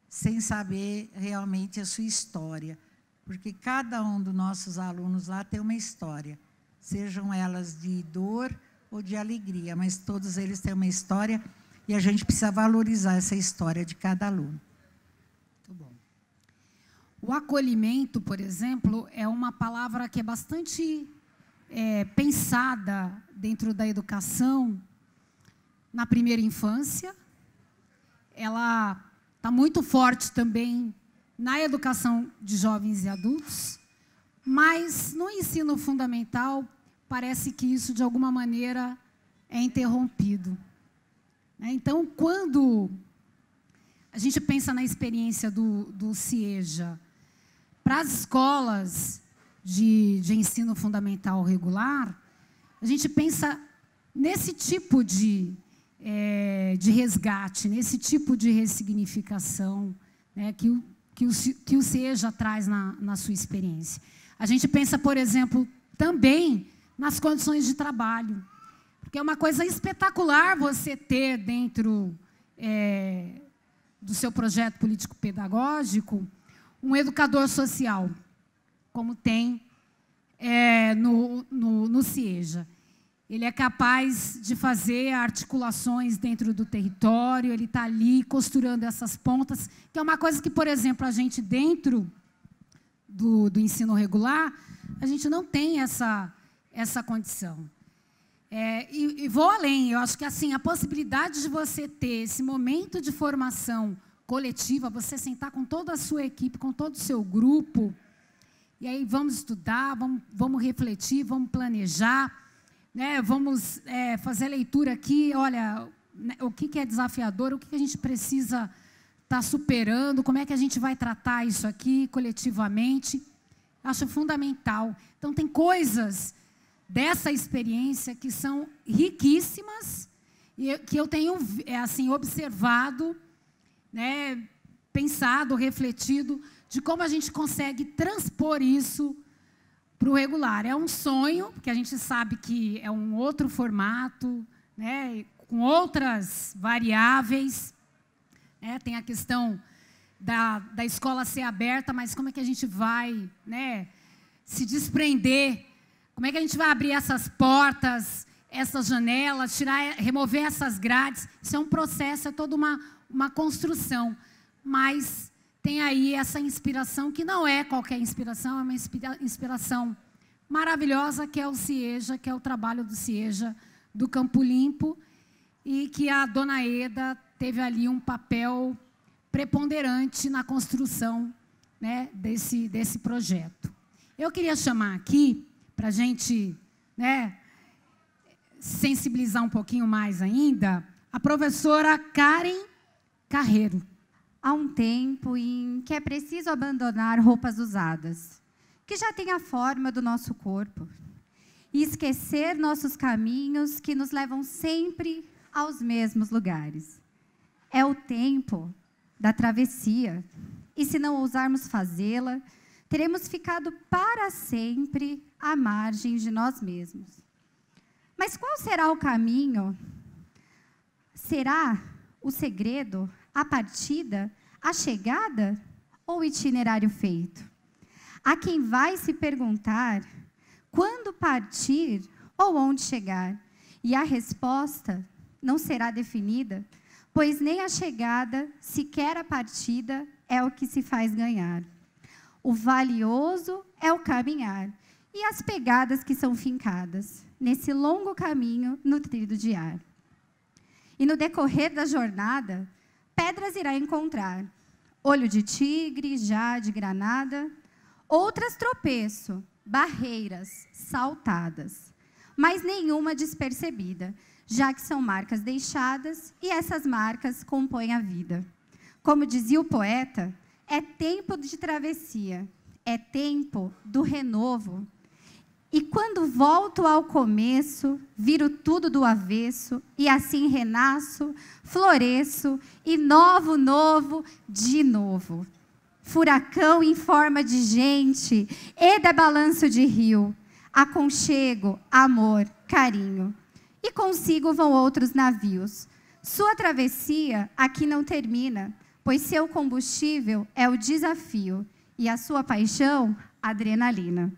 sem saber realmente a sua história. Porque cada um dos nossos alunos lá tem uma história, sejam elas de dor ou de alegria, mas todos eles têm uma história e a gente precisa valorizar essa história de cada aluno. Muito bom. O acolhimento, por exemplo, é uma palavra que é bastante pensada dentro da educação na primeira infância. Ela está muito forte também na educação de jovens e adultos, mas no ensino fundamental parece que isso, de alguma maneira, é interrompido. Então, quando a gente pensa na experiência do CIEJA para as escolas de ensino fundamental regular, a gente pensa nesse tipo de resgate, nesse tipo de ressignificação, né, que o CIEJA traz na sua experiência. A gente pensa, por exemplo, também nas condições de trabalho, porque é uma coisa espetacular você ter dentro do seu projeto político-pedagógico um educador social, como tem no CIEJA. Ele é capaz de fazer articulações dentro do território, ele está ali costurando essas pontas, que é uma coisa que, por exemplo, a gente dentro do ensino regular, a gente não tem essa condição. E vou além, eu acho que assim, a possibilidade de você ter esse momento de formação coletiva, você sentar com toda a sua equipe, com todo o seu grupo, e aí vamos estudar, vamos refletir, vamos planejar, né, vamos fazer a leitura aqui, olha, o que é desafiador, o que a gente precisa estar superando, como é que a gente vai tratar isso aqui coletivamente. Acho fundamental. Então, tem coisas dessa experiência que são riquíssimas e que eu tenho assim, observado, né, pensado, refletido, de como a gente consegue transpor isso para o regular. É um sonho, porque a gente sabe que é um outro formato, né, com outras variáveis. Tem a questão da escola ser aberta, mas como é que a gente vai, né, se desprender? Como é que a gente vai abrir essas portas, essas janelas, remover essas grades? Isso é um processo, é toda uma construção. Mas tem aí essa inspiração, que não é qualquer inspiração, é uma inspiração maravilhosa, que é o CIEJA, que é o trabalho do CIEJA, do Campo Limpo, e que a dona Eda teve ali um papel preponderante na construção, né, desse projeto. Eu queria chamar aqui, para a gente, né, sensibilizar um pouquinho mais ainda, a professora Karen Carreiro. Há um tempo em que é preciso abandonar roupas usadas, que já têm a forma do nosso corpo, e esquecer nossos caminhos que nos levam sempre aos mesmos lugares. É o tempo da travessia, e se não ousarmos fazê-la, teremos ficado para sempre à margem de nós mesmos. Mas qual será o caminho? Será o segredo, a partida, a chegada ou o itinerário feito? Há quem vai se perguntar quando partir ou onde chegar, e a resposta não será definida, pois nem a chegada, sequer a partida, é o que se faz ganhar. O valioso é o caminhar e as pegadas que são fincadas nesse longo caminho nutrido de ar. E no decorrer da jornada, pedras irá encontrar, olho de tigre, jade, granada, outras tropeço, barreiras saltadas, mas nenhuma despercebida, já que são marcas deixadas e essas marcas compõem a vida. Como dizia o poeta, é tempo de travessia, é tempo do renovo. E quando volto ao começo, viro tudo do avesso, e assim renasço, floresço, e novo de novo. Furacão em forma de gente, Eda é balanço de rio, aconchego, amor, carinho. E consigo vão outros navios, Sua travessia aqui não termina, pois seu combustível é o desafio e a sua paixão, a adrenalina.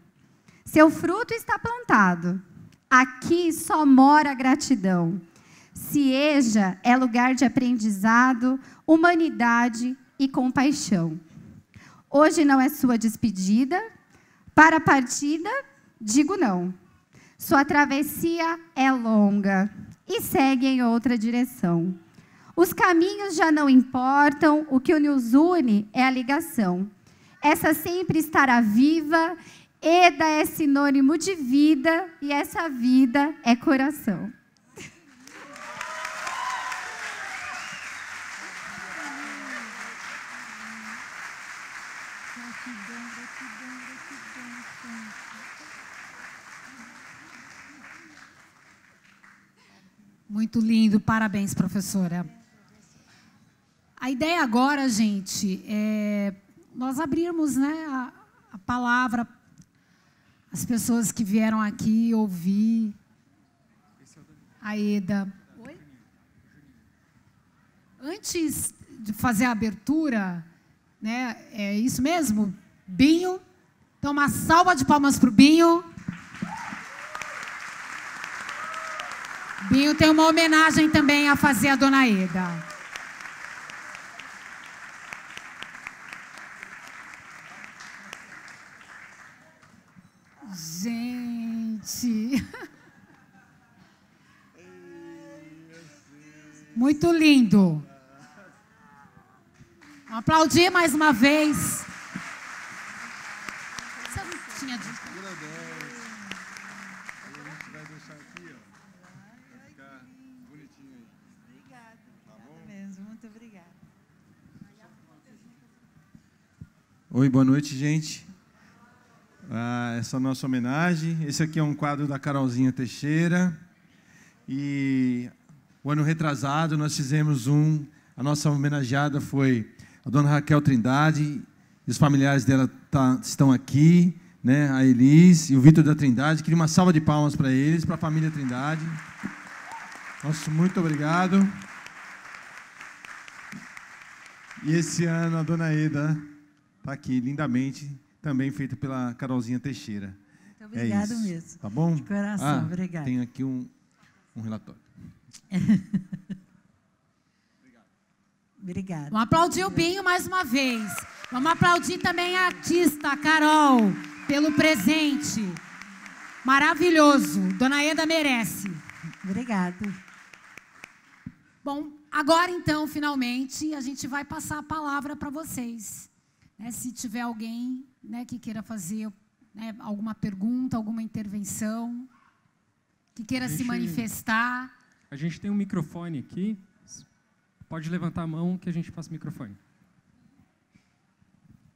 Seu fruto está plantado. Aqui só mora a gratidão. Cieja é lugar de aprendizado, humanidade e compaixão. Hoje não é sua despedida, para a partida, digo não. Sua travessia é longa e segue em outra direção. Os caminhos já não importam, o que nos une é a ligação. Essa sempre estará viva, Eda é sinônimo de vida e essa vida é coração. Muito lindo, parabéns, professora. A ideia agora, gente, é nós abrirmos, né, a palavra, as pessoas que vieram aqui ouvir. A Eda. Oi? Antes de fazer a abertura, né, é isso mesmo? Binho. Então, uma salva de palmas para o Binho. Binho tem uma homenagem também a fazer à dona Eda. Gente. Muito lindo. Vamos aplaudir mais uma vez. Você não tinha dito. Oi, boa noite, gente. Essa é a nossa homenagem. Esse aqui é um quadro da Carolzinha Teixeira. E o ano retrasado nós fizemos a nossa homenageada foi a dona Raquel Trindade. E os familiares dela estão aqui, né? A Elis e o Vitor da Trindade. Queria uma salva de palmas para eles, para a família Trindade. Nosso muito obrigado. E esse ano a dona Eda está aqui, lindamente, também feita pela Carolzinha Teixeira. Muito obrigada mesmo. Tá bom? De coração, obrigada. Tem aqui um relatório. Obrigada. Vamos aplaudir o Binho mais uma vez. Vamos aplaudir também a artista, a Carol, pelo presente. Maravilhoso. Dona Eda merece. Obrigada. Bom, agora então, finalmente, a gente vai passar a palavra para vocês. Se tiver alguém, né, que queira fazer, né, alguma pergunta, alguma intervenção, que queira se manifestar. A gente tem um microfone aqui. Pode levantar a mão que a gente passa o microfone.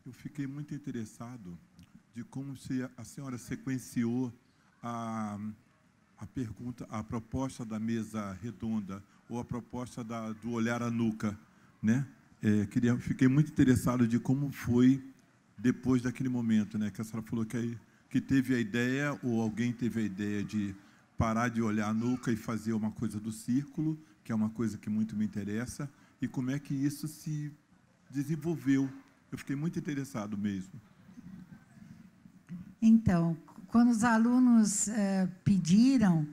Eu fiquei muito interessado de como a senhora sequenciou a pergunta, a proposta da mesa redonda ou a proposta do olhar à nuca, né? Fiquei muito interessado de como foi depois daquele momento, né? Que a senhora falou que teve a ideia, ou alguém teve a ideia de parar de olhar a nuca e fazer uma coisa do círculo, que é uma coisa que muito me interessa, e como é que isso se desenvolveu. Eu fiquei muito interessado mesmo. Então, quando os alunos pediram,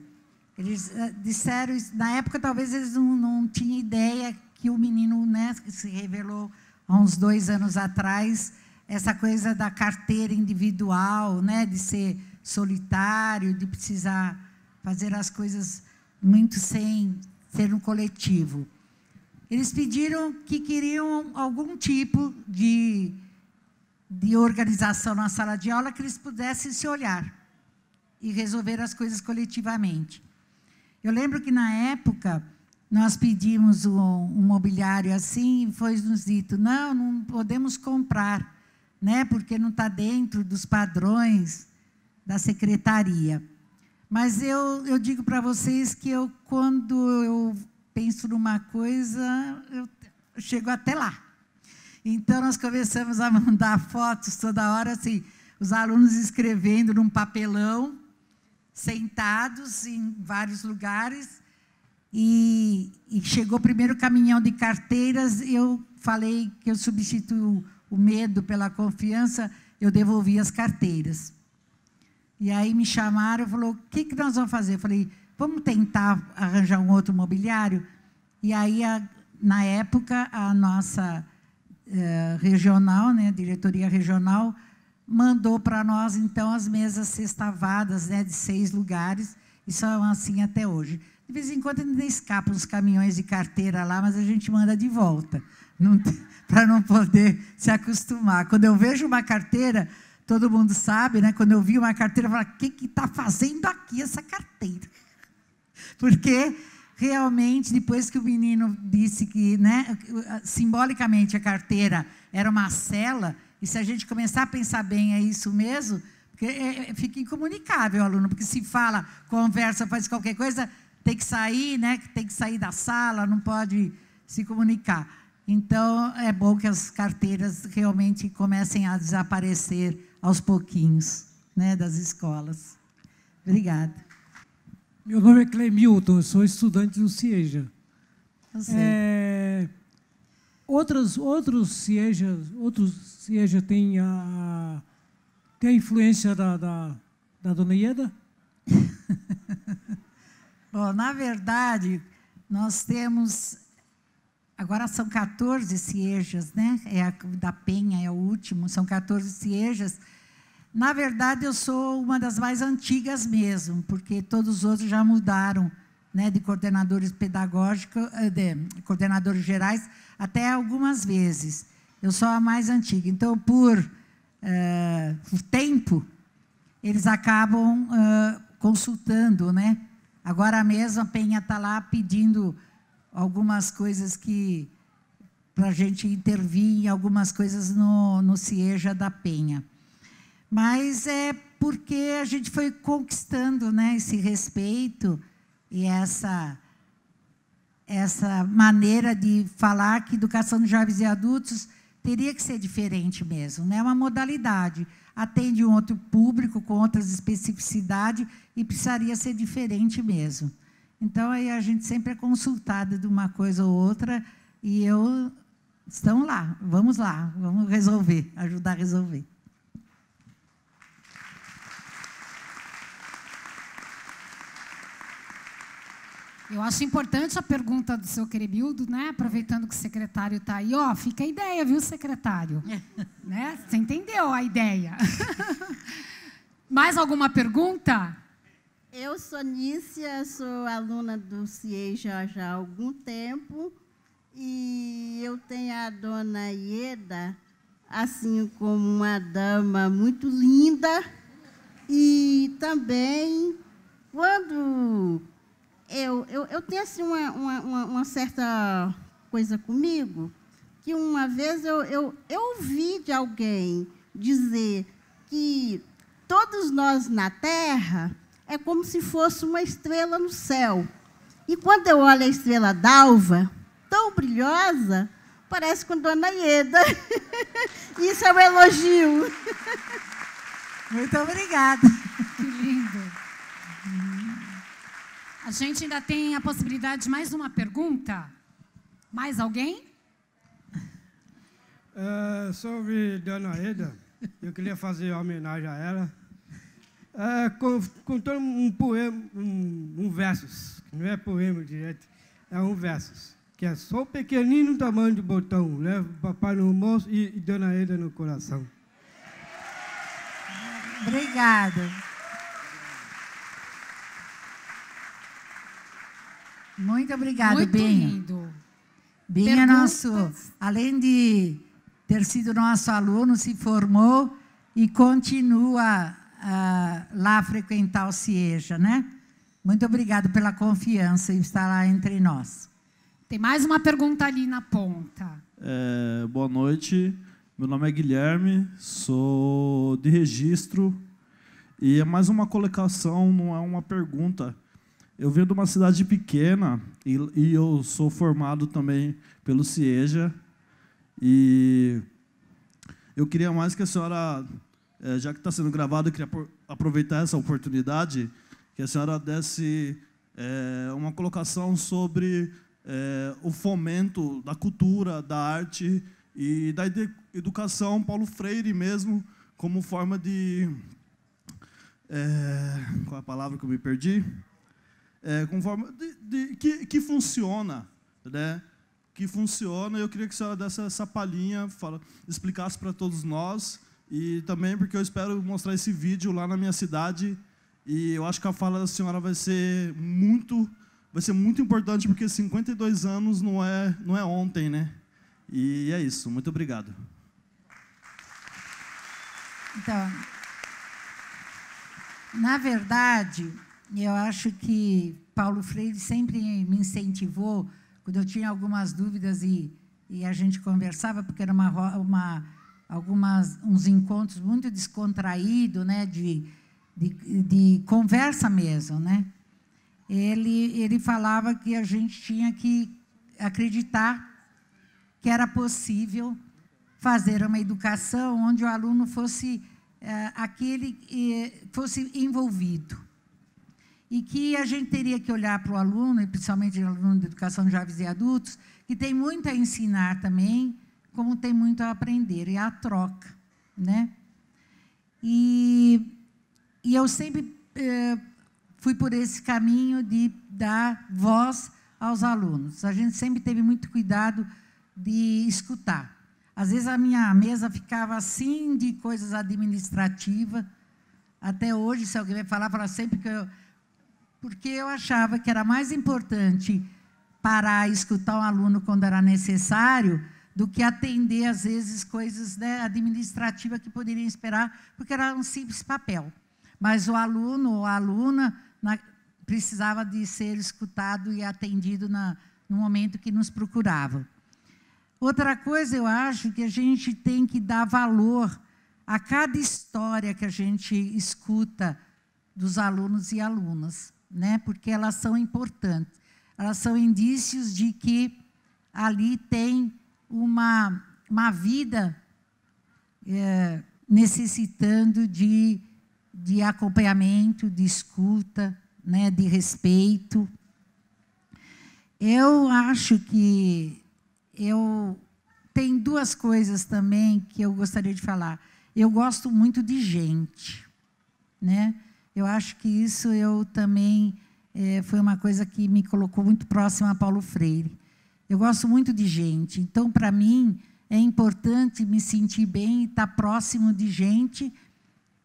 eles disseram, na época talvez eles não tinham ideia que o menino, né, que se revelou há uns 2 anos atrás, essa coisa da carteira individual, né, de ser solitário, de precisar fazer as coisas muito sem ser um coletivo. Eles pediram que queriam algum tipo de organização na sala de aula que eles pudessem se olhar e resolver as coisas coletivamente. Eu lembro que, na época, nós pedimos um mobiliário assim e foi nos dito, não podemos comprar, né, porque não está dentro dos padrões da secretaria. Mas eu digo para vocês que quando eu penso numa coisa, eu chego até lá. Então, nós começamos a mandar fotos toda hora, assim, os alunos escrevendo num papelão, sentados em vários lugares, e chegou o primeiro caminhão de carteiras, eu falei que eu substituo o medo pela confiança, eu devolvi as carteiras. E aí me chamaram e falaram, o que nós vamos fazer? Eu falei, vamos tentar arranjar um outro mobiliário? E aí, na época, a nossa regional, né, diretoria regional, mandou para nós, então, as mesas sextavadas, né, de 6 lugares, e são assim até hoje. De vez em quando ainda escapam os caminhões de carteira lá, mas a gente manda de volta, para não poder se acostumar. Quando eu vejo uma carteira, todo mundo sabe, né? Quando eu vi uma carteira, eu falo, o que está fazendo aqui essa carteira? Porque, realmente, depois que o menino disse que, né, simbolicamente, a carteira era uma cela, e se a gente começar a pensar bem, é isso mesmo, porque fica incomunicável o aluno, porque se fala, conversa, faz qualquer coisa, tem que sair, né? Tem que sair da sala, não pode se comunicar. Então, é bom que as carteiras realmente comecem a desaparecer aos pouquinhos, né, das escolas. Obrigada. Meu nome é Clemilton, eu sou estudante do CIEJA. Outros CIEJA têm a influência da dona Ieda? Bom, na verdade, nós temos... Agora são 14 CIEJAs, né? Da Penha é o último, são 14 CIEJAs. Na verdade, eu sou uma das mais antigas mesmo, porque todos os outros já mudaram, né, de coordenadores pedagógicos, de coordenadores gerais, até algumas vezes. Eu sou a mais antiga. Então, por tempo, eles acabam consultando, né? Agora mesmo a Penha está lá pedindo algumas coisas para a gente intervir em algumas coisas no CIEJA da Penha. Mas é porque a gente foi conquistando, né, esse respeito e essa maneira de falar que educação de jovens e adultos teria que ser diferente mesmo, né? É uma modalidade, atende um outro público com outras especificidades e precisaria ser diferente mesmo. Então, aí a gente sempre é consultada de uma coisa ou outra e estão lá, vamos resolver, ajudar a resolver. Eu acho importante a pergunta do seu Clemilton, né? Aproveitando que o secretário está aí, ó, fica a ideia, viu, secretário? Né? Você entendeu a ideia? Mais alguma pergunta? Eu sou Nícia, sou aluna do CIEJA já há algum tempo, e eu tenho a dona Ieda, assim como uma dama muito linda, e também, quando eu tenho assim, uma certa coisa comigo, que uma vez eu ouvi de alguém dizer que todos nós na Terra é como se fosse uma estrela no céu. E quando eu olho a estrela d'alva, tão brilhosa, parece com Dona Ieda. Isso é um elogio. Muito obrigada. Que lindo. A gente ainda tem a possibilidade de mais uma pergunta? Mais alguém? Sobre Dona Ieda, eu queria fazer uma homenagem a ela. Contando um poema, um versos, não é poema direto, é um versos, que é só pequenino tamanho de botão, leva o papai no almoço e Dona Ieda no coração. Obrigada. Muito obrigada, Muito Benha. lindo. Benha, além de ter sido nosso aluno, se formou e continua lá a frequentar o CIEJA, né? Muito obrigada pela confiança em estar lá entre nós. Tem mais uma pergunta ali na ponta. Boa noite, meu nome é Guilherme, sou de registro e é mais uma colocação, não é uma pergunta. Eu venho de uma cidade pequena e eu sou formado também pelo CIEJA e eu queria mais que a senhora, já que está sendo gravado, eu queria aproveitar essa oportunidade, que a senhora desse uma colocação sobre o fomento da cultura, da arte e da educação Paulo Freire mesmo, como forma de... qual é a palavra que eu me perdi? Como forma que funciona, né? Que funciona. Eu queria que a senhora desse essa palhinha, explicasse para todos nós, e também porque eu espero mostrar esse vídeo lá na minha cidade, e eu acho que a fala da senhora vai ser muito importante, porque 52 anos não é ontem, né? E é isso. Muito obrigado. Então, na verdade, eu acho que Paulo Freire sempre me incentivou, quando eu tinha algumas dúvidas e a gente conversava, porque era uns encontros muito descontraídos, né, de conversa mesmo, né? Ele falava que a gente tinha que acreditar que era possível fazer uma educação onde o aluno fosse fosse envolvido. E que a gente teria que olhar para o aluno, e principalmente o aluno de educação de jovens e adultos, que tem muito a ensinar também, como tem muito a aprender, e a troca, né? E eu sempre fui por esse caminho de dar voz aos alunos. A gente sempre teve muito cuidado de escutar. Às vezes a minha mesa ficava assim de coisas administrativas. Até hoje, se alguém vai falar, fala sempre que porque eu achava que era mais importante parar e escutar um aluno quando era necessário do que atender, às vezes, coisas, né, administrativas que poderiam esperar, porque era um simples papel. Mas o aluno ou a aluna precisava de ser escutado e atendido no momento que nos procuravam. Outra coisa, eu acho que a gente tem que dar valor a cada história que a gente escuta dos alunos e alunas, né? Porque elas são importantes. Elas são indícios de que ali tem uma vida necessitando de acompanhamento, de escuta, né? De respeito. Eu acho que tem duas coisas também que eu gostaria de falar. Eu gosto muito de gente, né? Eu acho que isso eu também foi uma coisa que me colocou muito próxima a Paulo Freire. Eu gosto muito de gente. Então, para mim, é importante me sentir bem e estar próximo de gente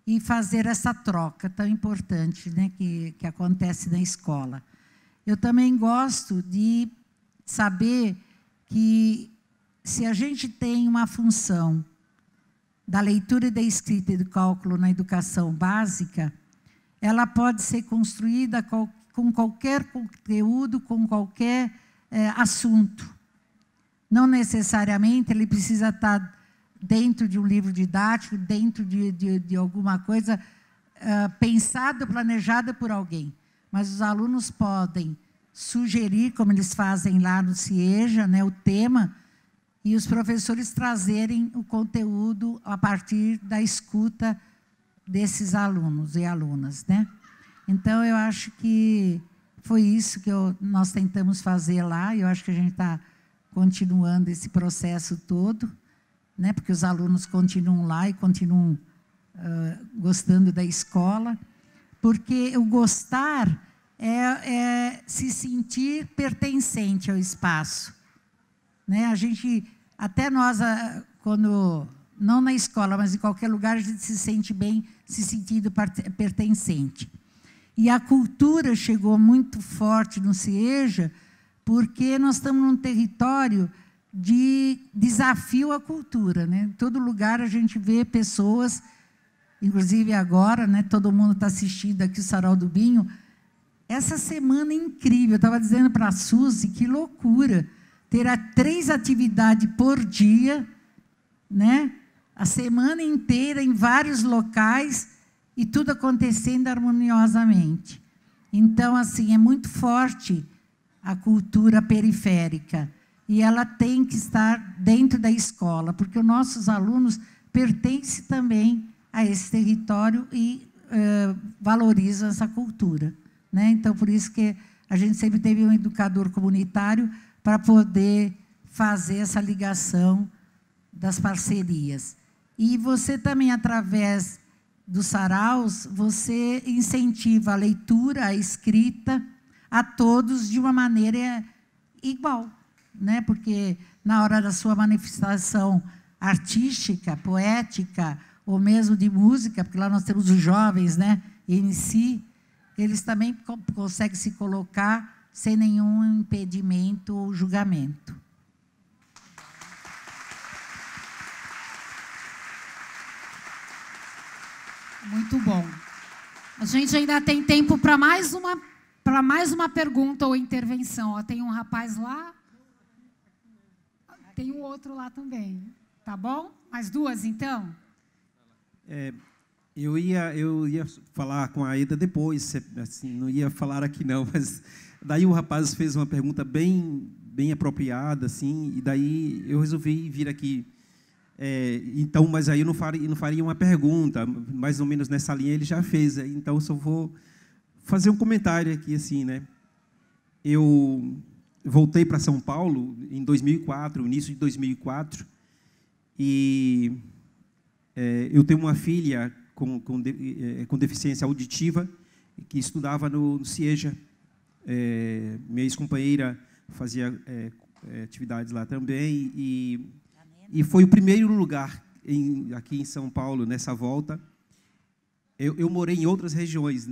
e fazer essa troca tão importante, né, que acontece na escola. Eu também gosto de saber que, se a gente tem uma função da leitura e da escrita e do cálculo na educação básica, ela pode ser construída com qualquer conteúdo, com qualquer assunto. Não necessariamente ele precisa estar dentro de um livro didático, dentro de alguma coisa pensada, planejada por alguém. Mas os alunos podem sugerir, como eles fazem lá no CIEJA, né, o tema, e os professores trazerem o conteúdo a partir da escuta desses alunos e alunas, né? Então, eu acho que foi isso que nós tentamos fazer lá, e eu acho que a gente está continuando esse processo todo, né? Porque os alunos continuam lá e continuam gostando da escola, porque o gostar é se sentir pertencente ao espaço, né? A gente, até nós, quando, não na escola, mas em qualquer lugar, a gente se sente bem, se sentindo pertencente. E a cultura chegou muito forte no CIEJA, porque nós estamos num território de desafio à cultura, né? Em todo lugar a gente vê pessoas, inclusive agora, né, todo mundo está assistindo aqui o Sarau do Binho. Essa semana é incrível, eu estava dizendo para a Suzy, que loucura, terá 3 atividades por dia, né? A semana inteira em vários locais e tudo acontecendo harmoniosamente. Então, assim, é muito forte a cultura periférica e ela tem que estar dentro da escola, porque os nossos alunos pertencem também a esse território e valorizam essa cultura, né? Então, por isso que a gente sempre teve um educador comunitário para poder fazer essa ligação das parcerias. E você também, através dos saraus, você incentiva a leitura, a escrita, a todos de uma maneira igual, né? Porque na hora da sua manifestação artística, poética, ou mesmo de música, porque lá nós temos os jovens, né? Em si, eles também conseguem se colocar sem nenhum impedimento ou julgamento. Muito bom. A gente ainda tem tempo para mais uma pergunta ou intervenção. Ó, tem um rapaz lá, tem um outro lá também. Tá bom? Mais duas, então? Eu ia falar com a Eda depois, assim, não ia falar aqui não, mas daí o rapaz fez uma pergunta bem apropriada, assim, e daí eu resolvi vir aqui. Então, mas aí eu não faria uma pergunta, mais ou menos nessa linha ele já fez, então eu só vou fazer um comentário aqui, assim, né? Eu voltei para São Paulo em 2004, início de 2004, e eu tenho uma filha com deficiência auditiva que estudava no CIEJA. Minha ex-companheira fazia atividades lá também, e foi o primeiro lugar aqui em São Paulo, nessa volta. Eu morei em outras regiões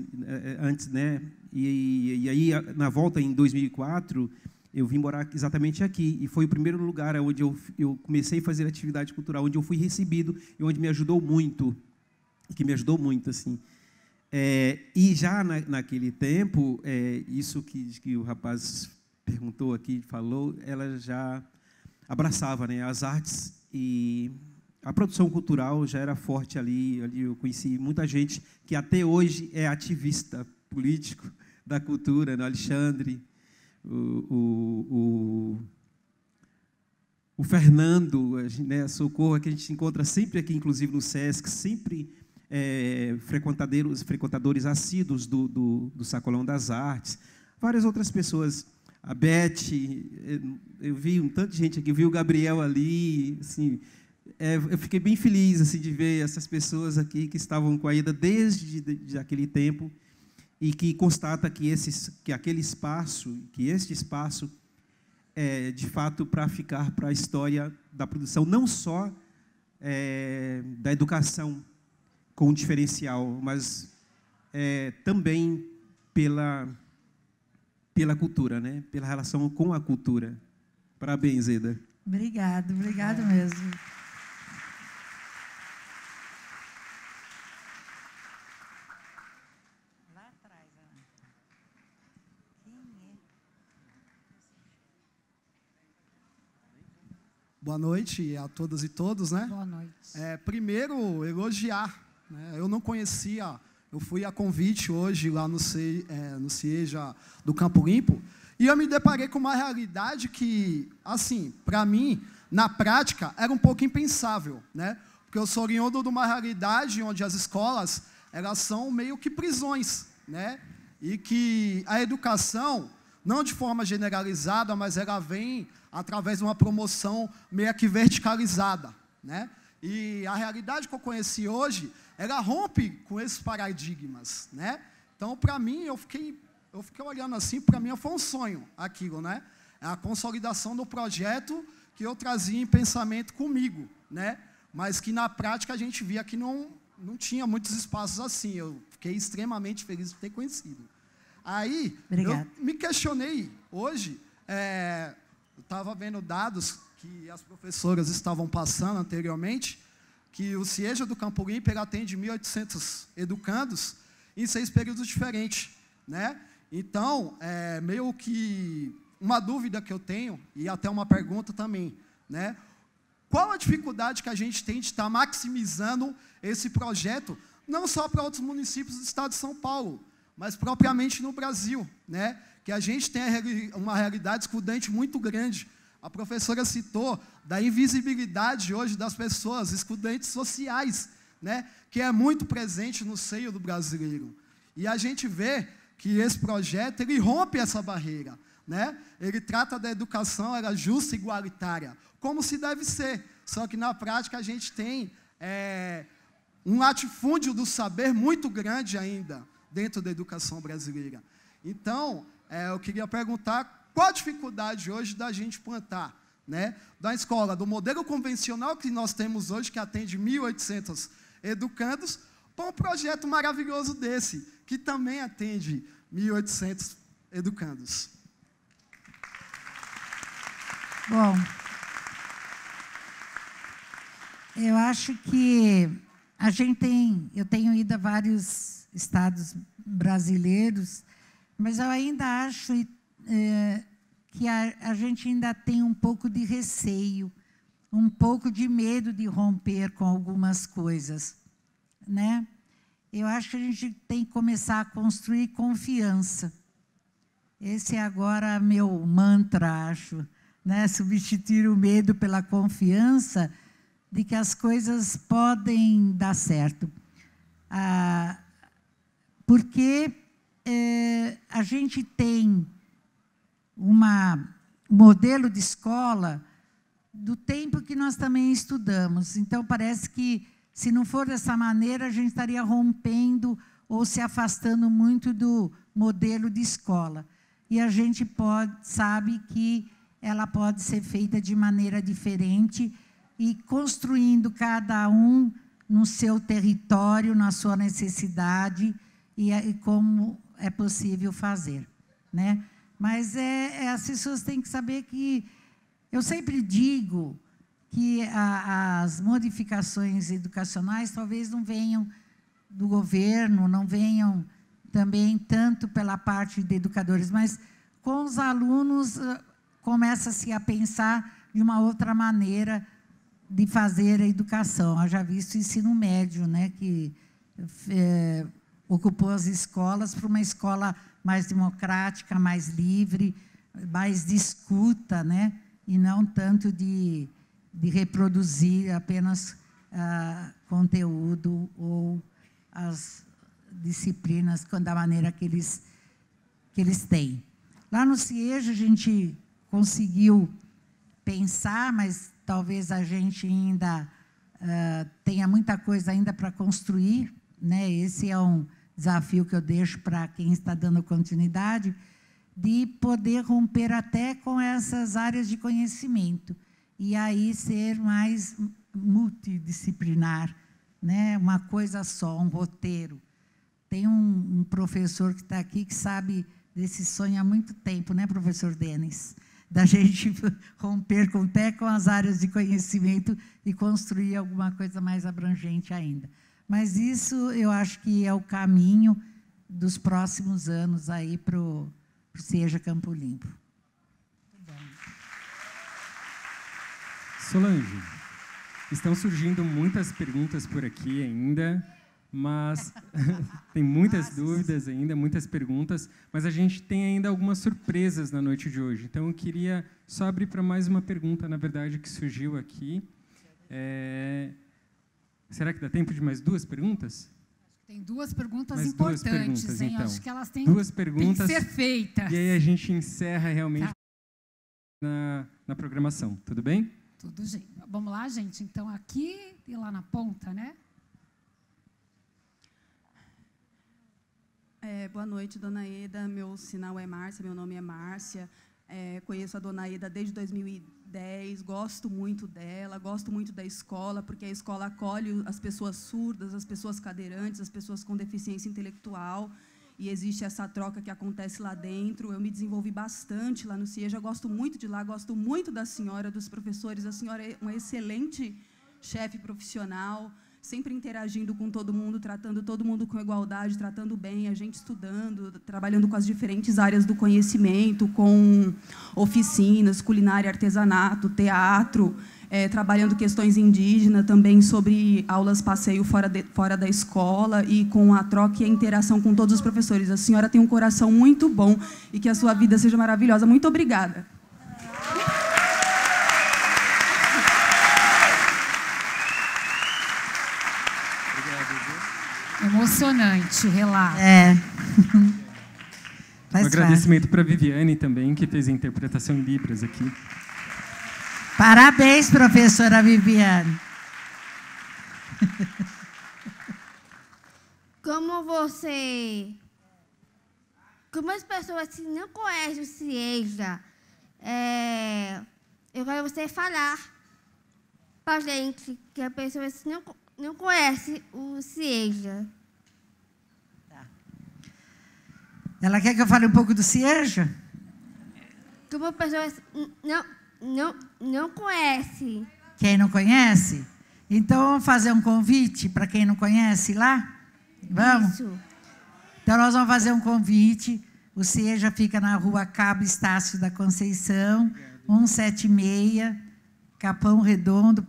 antes, né? E aí, na volta, em 2004, eu vim morar exatamente aqui. E foi o primeiro lugar onde eu comecei a fazer atividade cultural, onde eu fui recebido e onde me ajudou muito. Que me ajudou muito, assim. E já naquele tempo, isso que o rapaz perguntou aqui, falou, ela já abraçava, né, as artes, e a produção cultural já era forte ali. Ali eu conheci muita gente que até hoje é ativista político da cultura, né? Alexandre, o Fernando, né, Socorro, que a gente encontra sempre aqui, inclusive no SESC, sempre frequentadores assíduos do Sacolão das Artes, várias outras pessoas. A Beth, eu vi um tanto de gente aqui, eu vi o Gabriel ali, assim, eu fiquei bem feliz assim, de ver essas pessoas aqui que estavam com a Eda desde aquele tempo e que constata que aquele espaço, que este espaço é, de fato, para ficar para a história da produção, não só da educação com diferencial, mas também pela cultura, né? Pela relação com a cultura. Parabéns, Eda. Obrigado mesmo. Lá atrás, Boa noite a todas e todos, né? Boa noite. Primeiro, elogiar, né? Eu não conhecia. Eu fui a convite hoje lá no CIEJA do Campo Limpo e eu me deparei com uma realidade que, assim, para mim, na prática, era um pouco impensável, né? Porque eu sou oriundo de uma realidade onde as escolas, elas são meio que prisões, né? E que a educação, não de forma generalizada, mas ela vem através de uma promoção meio que verticalizada, né? E a realidade que eu conheci hoje, ela rompe com esses paradigmas, né? Então, para mim, eu fiquei olhando assim, para mim foi um sonho aquilo, né? A consolidação do projeto que eu trazia em pensamento comigo, né? Mas que na prática a gente via que não tinha muitos espaços assim. Eu fiquei extremamente feliz de ter conhecido. Aí, eu me questionei hoje, eu estava vendo dados que as professoras estavam passando anteriormente, que o CIEJA do Campo Limpo atende 1.800 educandos em 6 períodos diferentes, né? Então, meio que uma dúvida que eu tenho, e até uma pergunta também, né? Qual a dificuldade que a gente tem de estar maximizando esse projeto, não só para outros municípios do estado de São Paulo, mas propriamente no Brasil, né? Que a gente tem uma realidade excludente muito grande. A professora citou da invisibilidade hoje das pessoas, excludentes sociais, né? Que é muito presente no seio do brasileiro. E a gente vê que esse projeto ele rompe essa barreira, né? Ele trata da educação ela justa e igualitária, como se deve ser. Só que, na prática, a gente tem um latifúndio do saber muito grande ainda dentro da educação brasileira. Então, eu queria perguntar qual a dificuldade hoje da gente plantar, né, da escola, do modelo convencional que nós temos hoje, que atende 1.800 educandos, para um projeto maravilhoso desse, que também atende 1.800 educandos. Bom, eu acho que eu tenho ido a vários estados brasileiros, mas eu ainda acho que a gente ainda tem um pouco de receio, um pouco de medo de romper com algumas coisas, né? Eu acho que a gente tem que começar a construir confiança. Esse é agora meu mantra, acho, né? Substituir o medo pela confiança de que as coisas podem dar certo. Porque a gente tem um modelo de escola do tempo que nós também estudamos. Então, parece que, se não for dessa maneira, a gente estaria rompendo ou se afastando muito do modelo de escola. E a gente sabe que ela pode ser feita de maneira diferente e construindo cada um no seu território, na sua necessidade e como é possível fazer, né? Mas as pessoas têm que saber que, eu sempre digo que as modificações educacionais talvez não venham do governo, não venham também tanto pela parte de educadores, mas com os alunos começa-se a pensar de uma outra maneira de fazer a educação. Eu já vi isso no ensino médio, né, que ocupou as escolas para uma escola mais democrática, mais livre, mais de escuta, né? E não tanto de reproduzir apenas conteúdo ou as disciplinas da maneira que eles têm. Lá no CIEJA, a gente conseguiu pensar, mas talvez a gente ainda tenha muita coisa ainda para construir, né? Esse é um desafio que eu deixo para quem está dando continuidade, de poder romper até com essas áreas de conhecimento e aí ser mais multidisciplinar, né? Uma coisa só, um roteiro. Tem um professor que está aqui que sabe desse sonho há muito tempo, né, professor Denis? Da gente romper até com as áreas de conhecimento e construir alguma coisa mais abrangente ainda. Mas isso eu acho que é o caminho dos próximos anos aí para o CIEJA Campo Limpo. Solange, estão surgindo muitas perguntas por aqui ainda, mas tem muitas dúvidas ainda, muitas perguntas, mas a gente tem ainda algumas surpresas na noite de hoje. Então, eu queria só abrir para mais uma pergunta, na verdade, que surgiu aqui. Será que dá tempo de mais duas perguntas? Tem duas perguntas mais importantes, duas perguntas, hein? então. Acho que elas têm que ser feitas. E aí a gente encerra realmente na programação. Tudo bem? Tudo, gente. Vamos lá, gente. Então, aqui e lá na ponta, né? Boa noite, dona Eda. Meu sinal é Márcia, meu nome é Márcia. Conheço a dona Eda desde 2010, gosto muito dela, gosto muito da escola, porque a escola acolhe as pessoas surdas, as pessoas cadeirantes, as pessoas com deficiência intelectual, e existe essa troca que acontece lá dentro. Eu me desenvolvi bastante lá no CIEJA, gosto muito de lá, gosto muito da senhora, dos professores. A senhora é uma excelente chefe profissional, sempre interagindo com todo mundo, tratando todo mundo com igualdade, tratando bem, a gente estudando, trabalhando com as diferentes áreas do conhecimento, com oficinas, culinária, artesanato, teatro, trabalhando questões indígenas, também sobre aulas passeio fora da escola e com a troca e a interação com todos os professores. A senhora tem um coração muito bom e que a sua vida seja maravilhosa. Muito obrigada. Emocionante, relato. Um agradecimento para a Viviane também, que fez a interpretação em Libras aqui. Parabéns, professora Viviane. Como as pessoas que não conhecem o CIEJA, eu quero você falar para a gente que as pessoas que não conhecem o CIEJA. Ela quer que eu fale um pouco do CIEJA? Como as pessoas não conhecem. Quem não conhece? Então, vamos fazer um convite para quem não conhece lá? Vamos? Isso. Então, nós vamos fazer um convite. O CIEJA fica na rua Cabo Estácio da Conceição, 176, Capão Redondo,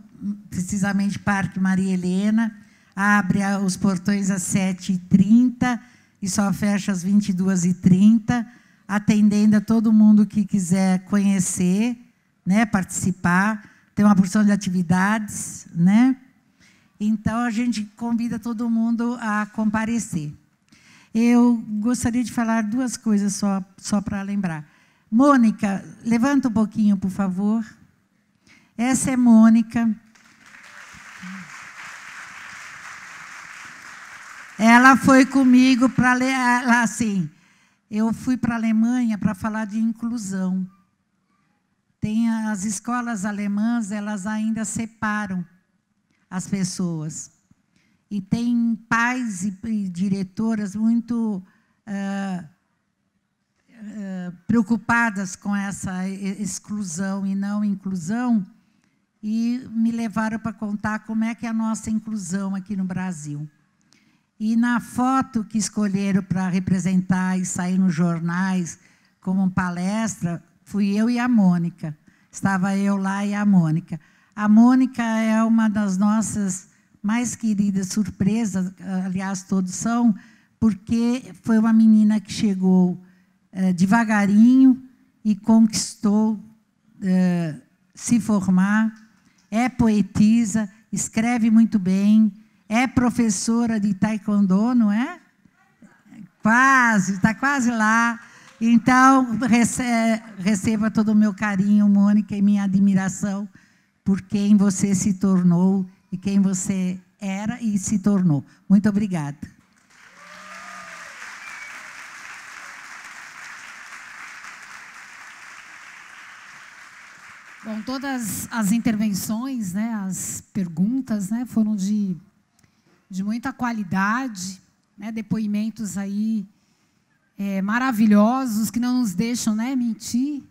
precisamente Parque Maria Helena. Abre os portões às 7h30 e só fecha às 22h30, atendendo a todo mundo que quiser conhecer, né, participar. Tem uma porção de atividades, né? Então, a gente convida todo mundo a comparecer. Eu gostaria de falar duas coisas só para lembrar. Mônica, levanta um pouquinho, por favor. Essa é Mônica. Ela foi comigo para ler, assim, eu fui para a Alemanha para falar de inclusão. Tem as escolas alemãs, elas ainda separam as pessoas. E tem pais e diretoras muito preocupadas com essa exclusão e não inclusão, e me levaram para contar como é que é a nossa inclusão aqui no Brasil. E na foto que escolheram para representar e sair nos jornais como palestra, fui eu e a Mônica. Estava eu lá e a Mônica. A Mônica é uma das nossas mais queridas surpresas, aliás, todos são, porque foi uma menina que chegou devagarinho e conquistou se formar, é poetisa, escreve muito bem, é professora de taekwondo, não é? Quase, está quase lá. Então, receba todo o meu carinho, Mônica, e minha admiração por quem você se tornou e quem você era e se tornou. Muito obrigada. Bom, todas as intervenções, né, as perguntas, né, foram de muita qualidade, né, depoimentos aí maravilhosos que não nos deixam, né, mentir,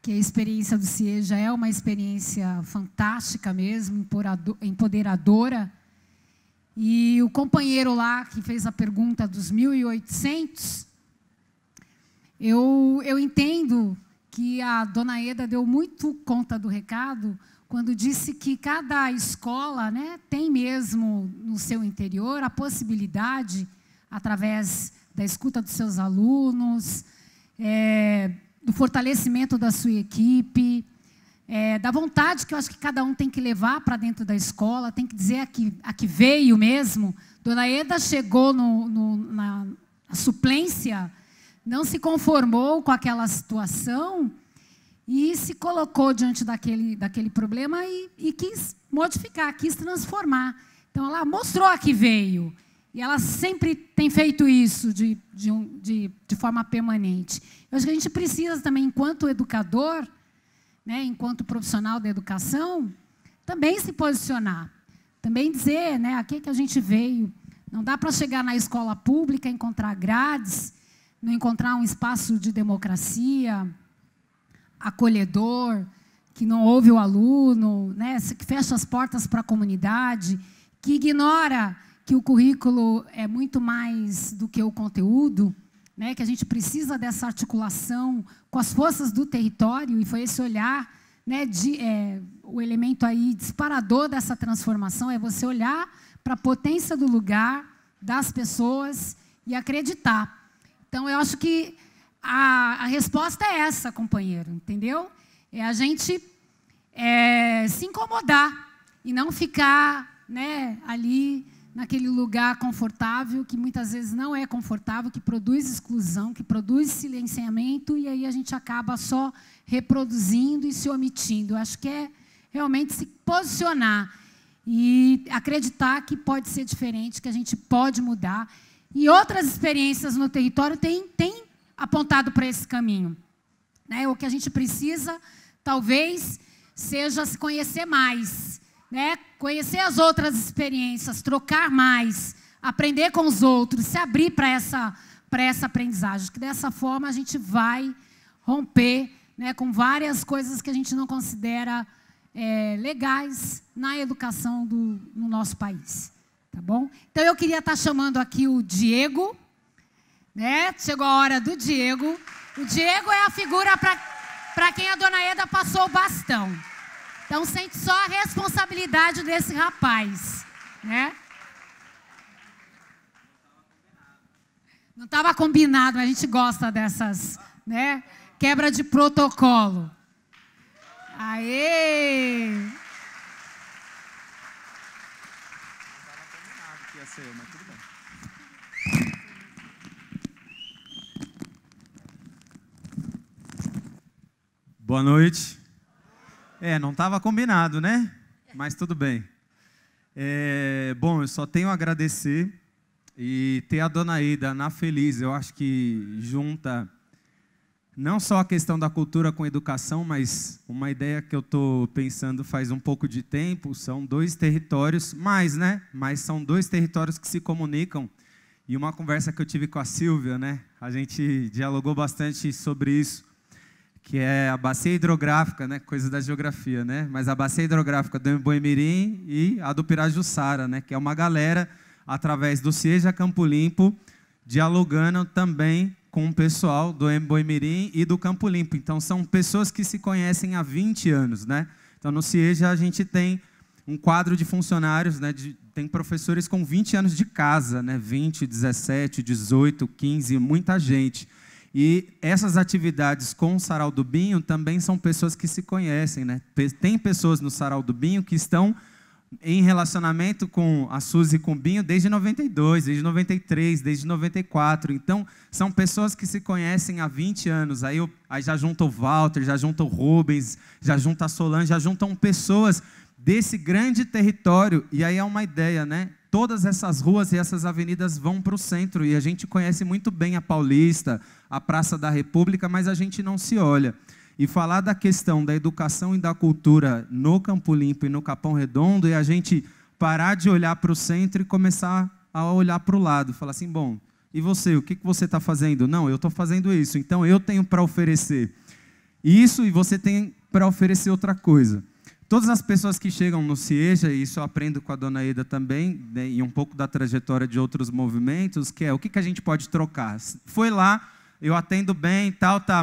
que a experiência do CIEJA é uma experiência fantástica mesmo, empoderadora. E o companheiro lá que fez a pergunta dos 1.800, eu entendo que a dona Eda deu muito conta do recado quando disse que cada escola, né, tem mesmo no seu interior a possibilidade, através da escuta dos seus alunos, do fortalecimento da sua equipe, da vontade que eu acho que cada um tem que levar para dentro da escola, tem que dizer a que veio mesmo. Dona Eda chegou na suplência, não se conformou com aquela situação e se colocou diante daquele problema e quis modificar, quis transformar. Então, ela mostrou a que veio. E ela sempre tem feito isso de forma permanente. Eu acho que a gente precisa também, enquanto educador, né, enquanto profissional da educação, também se posicionar. Também dizer, né, a que a gente veio. Não dá para chegar na escola pública, encontrar grades, não encontrar um espaço de democracia, acolhedor, que não ouve o aluno, né, que fecha as portas para a comunidade, que ignora que o currículo é muito mais do que o conteúdo, né, que a gente precisa dessa articulação com as forças do território, e foi esse olhar, né, o elemento aí disparador dessa transformação é você olhar para a potência do lugar, das pessoas e acreditar. Então, eu acho que a resposta é essa, companheiro, entendeu? É a gente se incomodar e não ficar, né, ali naquele lugar confortável, que muitas vezes não é confortável, que produz exclusão, que produz silenciamento, e aí a gente acaba só reproduzindo e se omitindo. Acho que é realmente se posicionar e acreditar que pode ser diferente, que a gente pode mudar. E outras experiências no território têm apontado para esse caminho, né? O que a gente precisa, talvez, seja se conhecer mais, né? Conhecer as outras experiências, trocar mais, aprender com os outros, se abrir para essa aprendizagem. Que dessa forma a gente vai romper, né, com várias coisas que a gente não considera legais na educação no nosso país. Tá bom? Então eu queria estar chamando aqui o Diego, né? Chegou a hora do Diego. O Diego é a figura para quem a dona Eda passou o bastão. Então, sente só a responsabilidade desse rapaz, né? Não estava combinado, mas a gente gosta dessas, né? Quebra de protocolo. Aê! Não estava combinado que ia ser eu, mas tudo bem. Boa noite. Não estava combinado, né? Mas tudo bem. Bom, eu só tenho a agradecer e ter a dona Eda na Feliz. Eu acho que junta não só a questão da cultura com a educação, mas uma ideia que eu estou pensando faz um pouco de tempo. São 2 territórios, né? Mas são 2 territórios que se comunicam. E uma conversa que eu tive com a Silvia, né? A gente dialogou bastante sobre isso, que é a bacia hidrográfica, né, coisa da geografia, né, mas a bacia hidrográfica do Embu-Mirim e a do Pirajussara, né, que é uma galera, através do CIEJA Campo Limpo, dialogando também com o pessoal do Embu-Mirim e do Campo Limpo. Então, são pessoas que se conhecem há 20 anos. Né? Então, no CIEJA, a gente tem um quadro de funcionários, né, tem professores com 20 anos de casa, né, 20, 17, 18, 15, muita gente. E essas atividades com o Sarau do Binho também são pessoas que se conhecem, né? Tem pessoas no Sarau do Binho que estão em relacionamento com a Suzy e com o Binho desde 92, desde 93, desde 94. Então, são pessoas que se conhecem há 20 anos. Aí já junta o Walter, já junta o Rubens, já junta a Solange, já juntam pessoas desse grande território. E aí é uma ideia, né? Todas essas ruas e essas avenidas vão para o centro, e a gente conhece muito bem a Paulista, a Praça da República, mas a gente não se olha. E falar da questão da educação e da cultura no Campo Limpo e no Capão Redondo é a gente parar de olhar para o centro e começar a olhar para o lado. Falar assim, bom, e você, o que você está fazendo? Não, eu estou fazendo isso, então eu tenho para oferecer isso e você tem para oferecer outra coisa. Todas as pessoas que chegam no CIEJA, e isso eu aprendo com a dona Eda também, né, e um pouco da trajetória de outros movimentos, que é o que a gente pode trocar. Foi lá, eu atendo bem,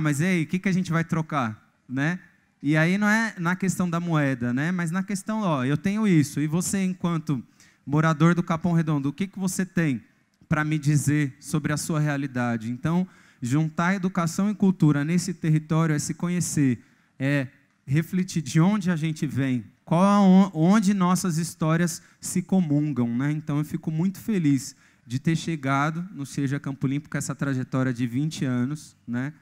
mas ei, o que a gente vai trocar? Né? E aí não é na questão da moeda, né, mas na questão, eu tenho isso, e você, enquanto morador do Capão Redondo, o que você tem para me dizer sobre a sua realidade? Então, juntar educação e cultura nesse território é se conhecer, é refletir de onde a gente vem, onde nossas histórias se comungam, né? Então, eu fico muito feliz de ter chegado no CIEJA Campo Limpo com essa trajetória de 20 anos. Né?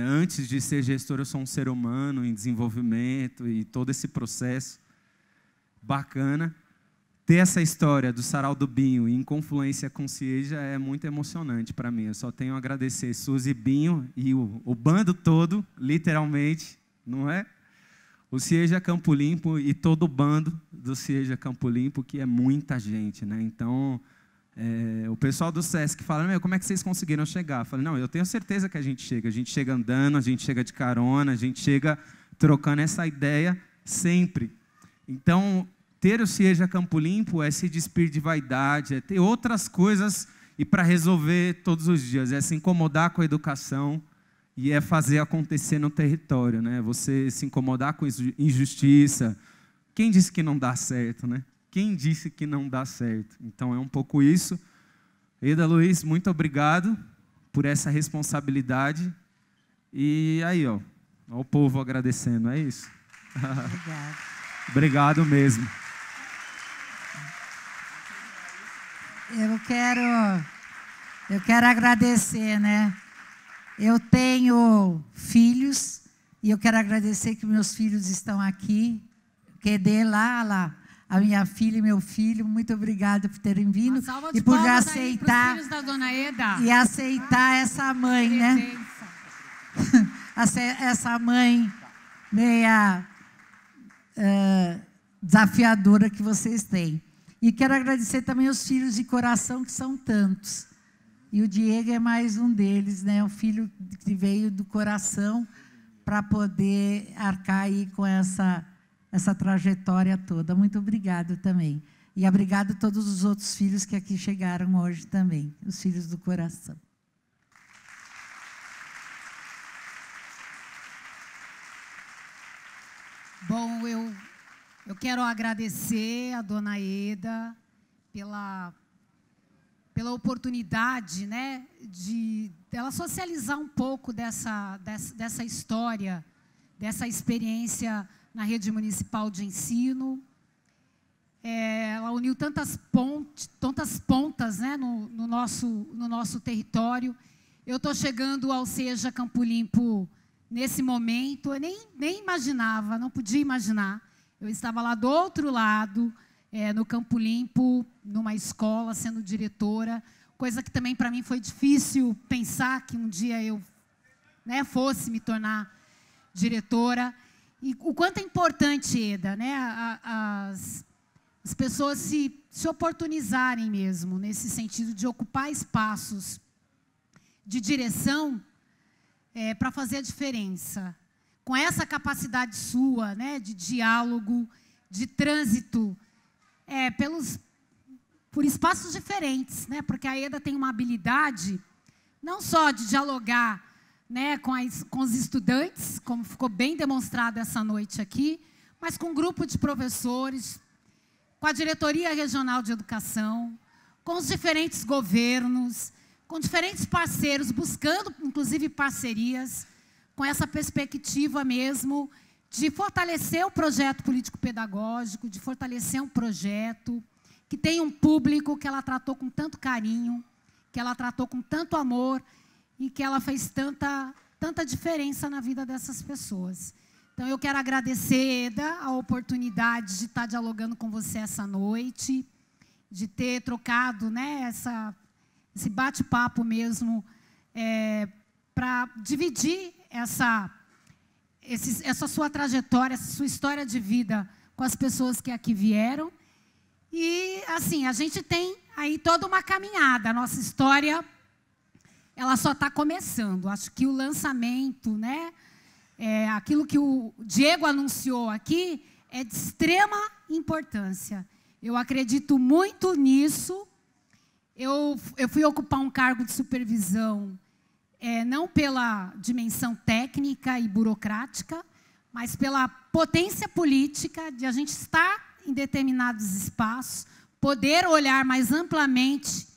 Antes de ser gestor, eu sou um ser humano em desenvolvimento e todo esse processo bacana. Ter essa história do Sarau do Binho em confluência com o CIEJA é muito emocionante para mim. Eu só tenho a agradecer Suzy, Binho e o bando todo, literalmente, não é? O CIEJA Campo Limpo e todo o bando do CIEJA Campo Limpo, que é muita gente, né? Então, o pessoal do SESC fala, como é que vocês conseguiram chegar? Eu falei, não, eu tenho certeza que a gente chega andando, a gente chega de carona, a gente chega trocando essa ideia sempre. Então, ter o CIEJA Campo Limpo é se despir de vaidade, é ter outras coisas e para resolver todos os dias, é se incomodar com a educação, e é fazer acontecer no território, né? Você se incomodar com injustiça. Quem disse que não dá certo, né? Quem disse que não dá certo? Então, é um pouco isso. Eda Luiz, muito obrigado por essa responsabilidade. E aí, ó o povo agradecendo, é isso? Obrigado. Obrigado mesmo. Eu quero agradecer, né? Eu tenho filhos e eu quero agradecer que meus filhos estão aqui. QD lá, a minha filha e meu filho, muito obrigada por terem vindo e por aceitar filhos da Dona Eda. E aceitar essa mãe, né? Essa mãe meia desafiadora que vocês têm. E quero agradecer também os filhos de coração, que são tantos. E o Diego é mais um deles, né? Um filho que veio do coração para poder arcar aí com essa trajetória toda. Muito obrigado também. E obrigado a todos os outros filhos que aqui chegaram hoje também, os filhos do coração. Bom, eu quero agradecer a Dona Eda pela oportunidade, né, de ela socializar um pouco dessa história, dessa experiência na rede municipal de ensino. Ela uniu tantas pontas, né, no nosso território. Eu estou chegando ao SEJA Campo Limpo nesse momento, eu nem imaginava, não podia imaginar. Eu estava lá do outro lado, no Campo Limpo, numa escola, sendo diretora, coisa que também para mim foi difícil pensar que um dia eu, né, fosse me tornar diretora. E o quanto é importante, Eda, né, as pessoas se oportunizarem mesmo, nesse sentido de ocupar espaços de direção para fazer a diferença. Com essa capacidade sua, né, de diálogo, de trânsito, por espaços diferentes, né, porque a Eda tem uma habilidade não só de dialogar, né, com os estudantes, como ficou bem demonstrado essa noite aqui, mas com um grupo de professores, com a Diretoria Regional de Educação, com os diferentes governos, com diferentes parceiros, buscando, inclusive, parcerias, com essa perspectiva mesmo de fortalecer o projeto político-pedagógico, de fortalecer um projeto que tem um público que ela tratou com tanto carinho, que ela tratou com tanto amor e que ela fez tanta diferença na vida dessas pessoas. Então, eu quero agradecer, Eda, a oportunidade de estar dialogando com você essa noite, de ter trocado, né, esse bate-papo mesmo, para dividir essa sua trajetória, essa sua história de vida com as pessoas que aqui vieram. E, assim, a gente tem aí toda uma caminhada. A nossa história, ela só está começando. Acho que o lançamento, né, aquilo que o Diego anunciou aqui, é de extrema importância. Eu acredito muito nisso. Eu fui ocupar um cargo de supervisão, não pela dimensão técnica e burocrática, mas pela potência política de a gente estar em determinados espaços, poder olhar mais amplamente,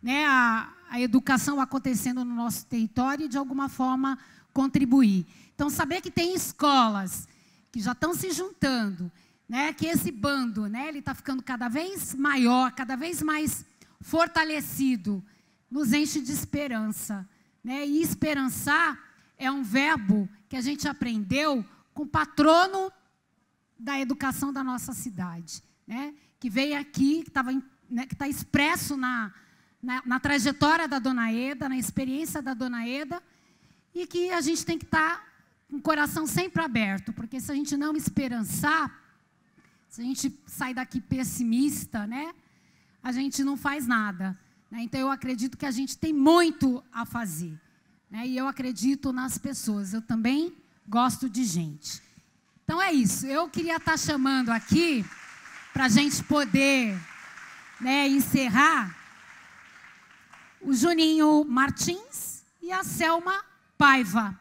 né, a educação acontecendo no nosso território e, de alguma forma, contribuir. Então, saber que tem escolas que já estão se juntando, né, que esse bando, né, ele está ficando cada vez maior, cada vez mais fortalecido, nos enche de esperança. Né? E esperançar é um verbo que a gente aprendeu com o patrono da educação da nossa cidade, né? Que veio aqui, que está expresso na trajetória da Dona Eda, na experiência da Dona Eda, e que a gente tem que estar com o coração sempre aberto, porque se a gente não esperançar, se a gente sair daqui pessimista, né, a gente não faz nada. Né? Então, eu acredito que a gente tem muito a fazer. Né? E eu acredito nas pessoas. Eu também gosto de gente. Então, é isso. Eu queria estar chamando aqui, para a gente poder, né, encerrar, o Juninho Martins e a Selma Paiva.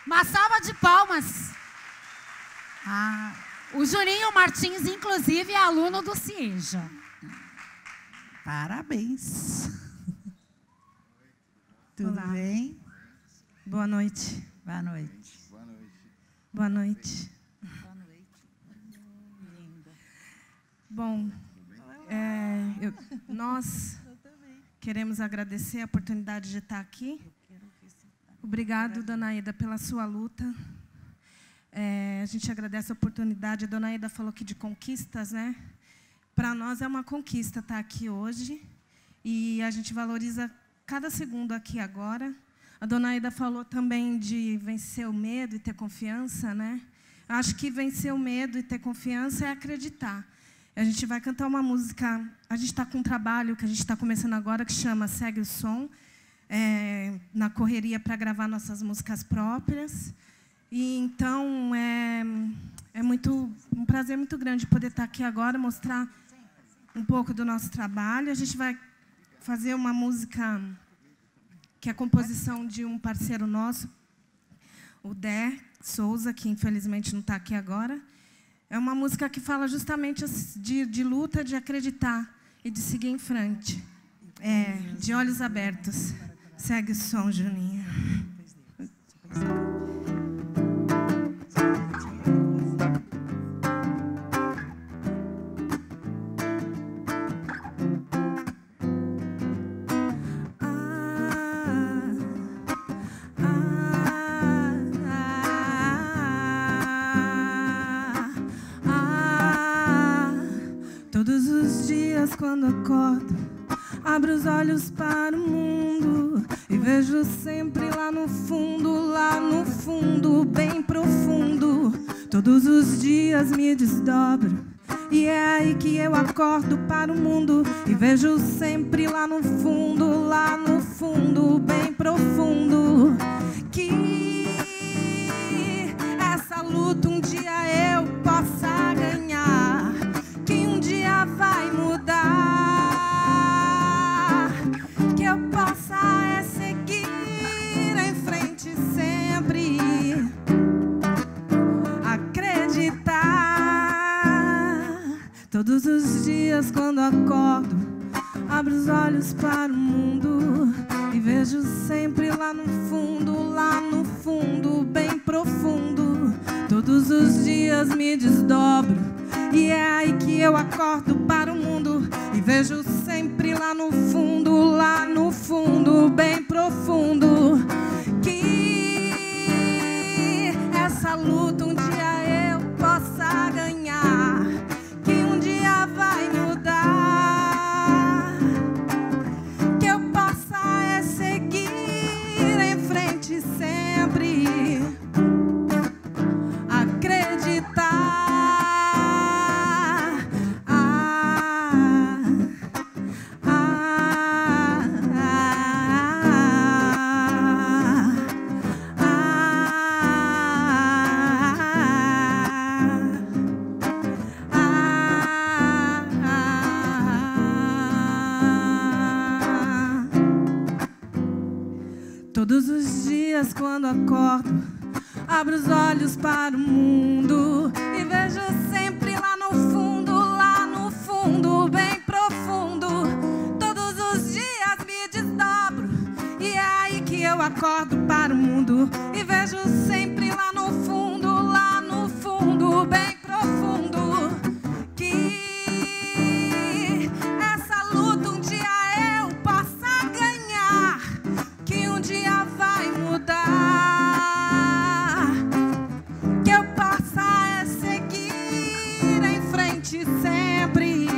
Uma salva de palmas. O Juninho Martins, inclusive, é aluno do CIEJA. Parabéns. Tudo Olá. bem? Boa noite. Boa noite. Boa noite. Boa noite. Bom, Nós queremos agradecer a oportunidade de estar aqui. Obrigado, dona Aida, pela sua luta. A gente agradece a oportunidade. A dona Aida falou aqui de conquistas, né? Para nós é uma conquista estar aqui hoje. E a gente valoriza cada segundo aqui agora. A dona Aida falou também de vencer o medo e ter confiança, né? Acho que vencer o medo e ter confiança é acreditar. A gente vai cantar uma música, a gente está com um trabalho que a gente está começando agora, que chama Segue o Som, na correria para gravar nossas músicas próprias. E então é um prazer muito grande poder estar aqui agora, mostrar um pouco do nosso trabalho. A gente vai fazer uma música que é a composição de um parceiro nosso, o Dé Souza, que infelizmente não está aqui agora. É uma música que fala justamente de luta, de acreditar e de seguir em frente. De olhos abertos. Segue o som, Juninho. Todos os dias quando acordo, abro os olhos para o mundo e vejo sempre lá no fundo, bem profundo. Todos os dias me desdobro e é aí que eu acordo para o mundo e vejo sempre lá no fundo, bem profundo. Que essa luta um dia eu possa ganhar, que um dia vai mudar, que eu possa seguir em frente sempre, acreditar. Todos os dias quando acordo, abro os olhos para o mundo e vejo sempre lá no fundo, bem profundo. Todos os dias me desdobro e é aí que eu acordo para o mundo e vejo sempre lá no fundo, bem profundo. Que essa luta um dia eu possa ganhar, que um dia vai mudar, que eu possa seguir em frente sempre, acreditar. Todos os dias quando acordo, abro os olhos para o mundo e vejo sempre lá no fundo, bem profundo. Todos os dias me desdobro e é aí que eu acordo para o mundo e vejo sempre lá no fundo, bem profundo. Que essa luta um dia eu possa ganhar, que um dia vai mudar, que eu possa seguir em frente sempre,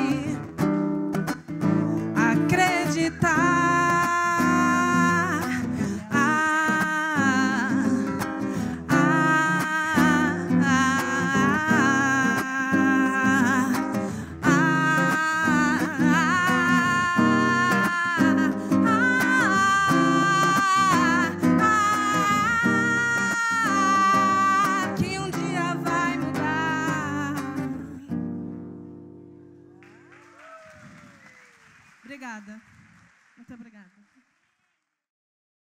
acreditar. Que um dia vai mudar. Obrigada. Muito obrigada.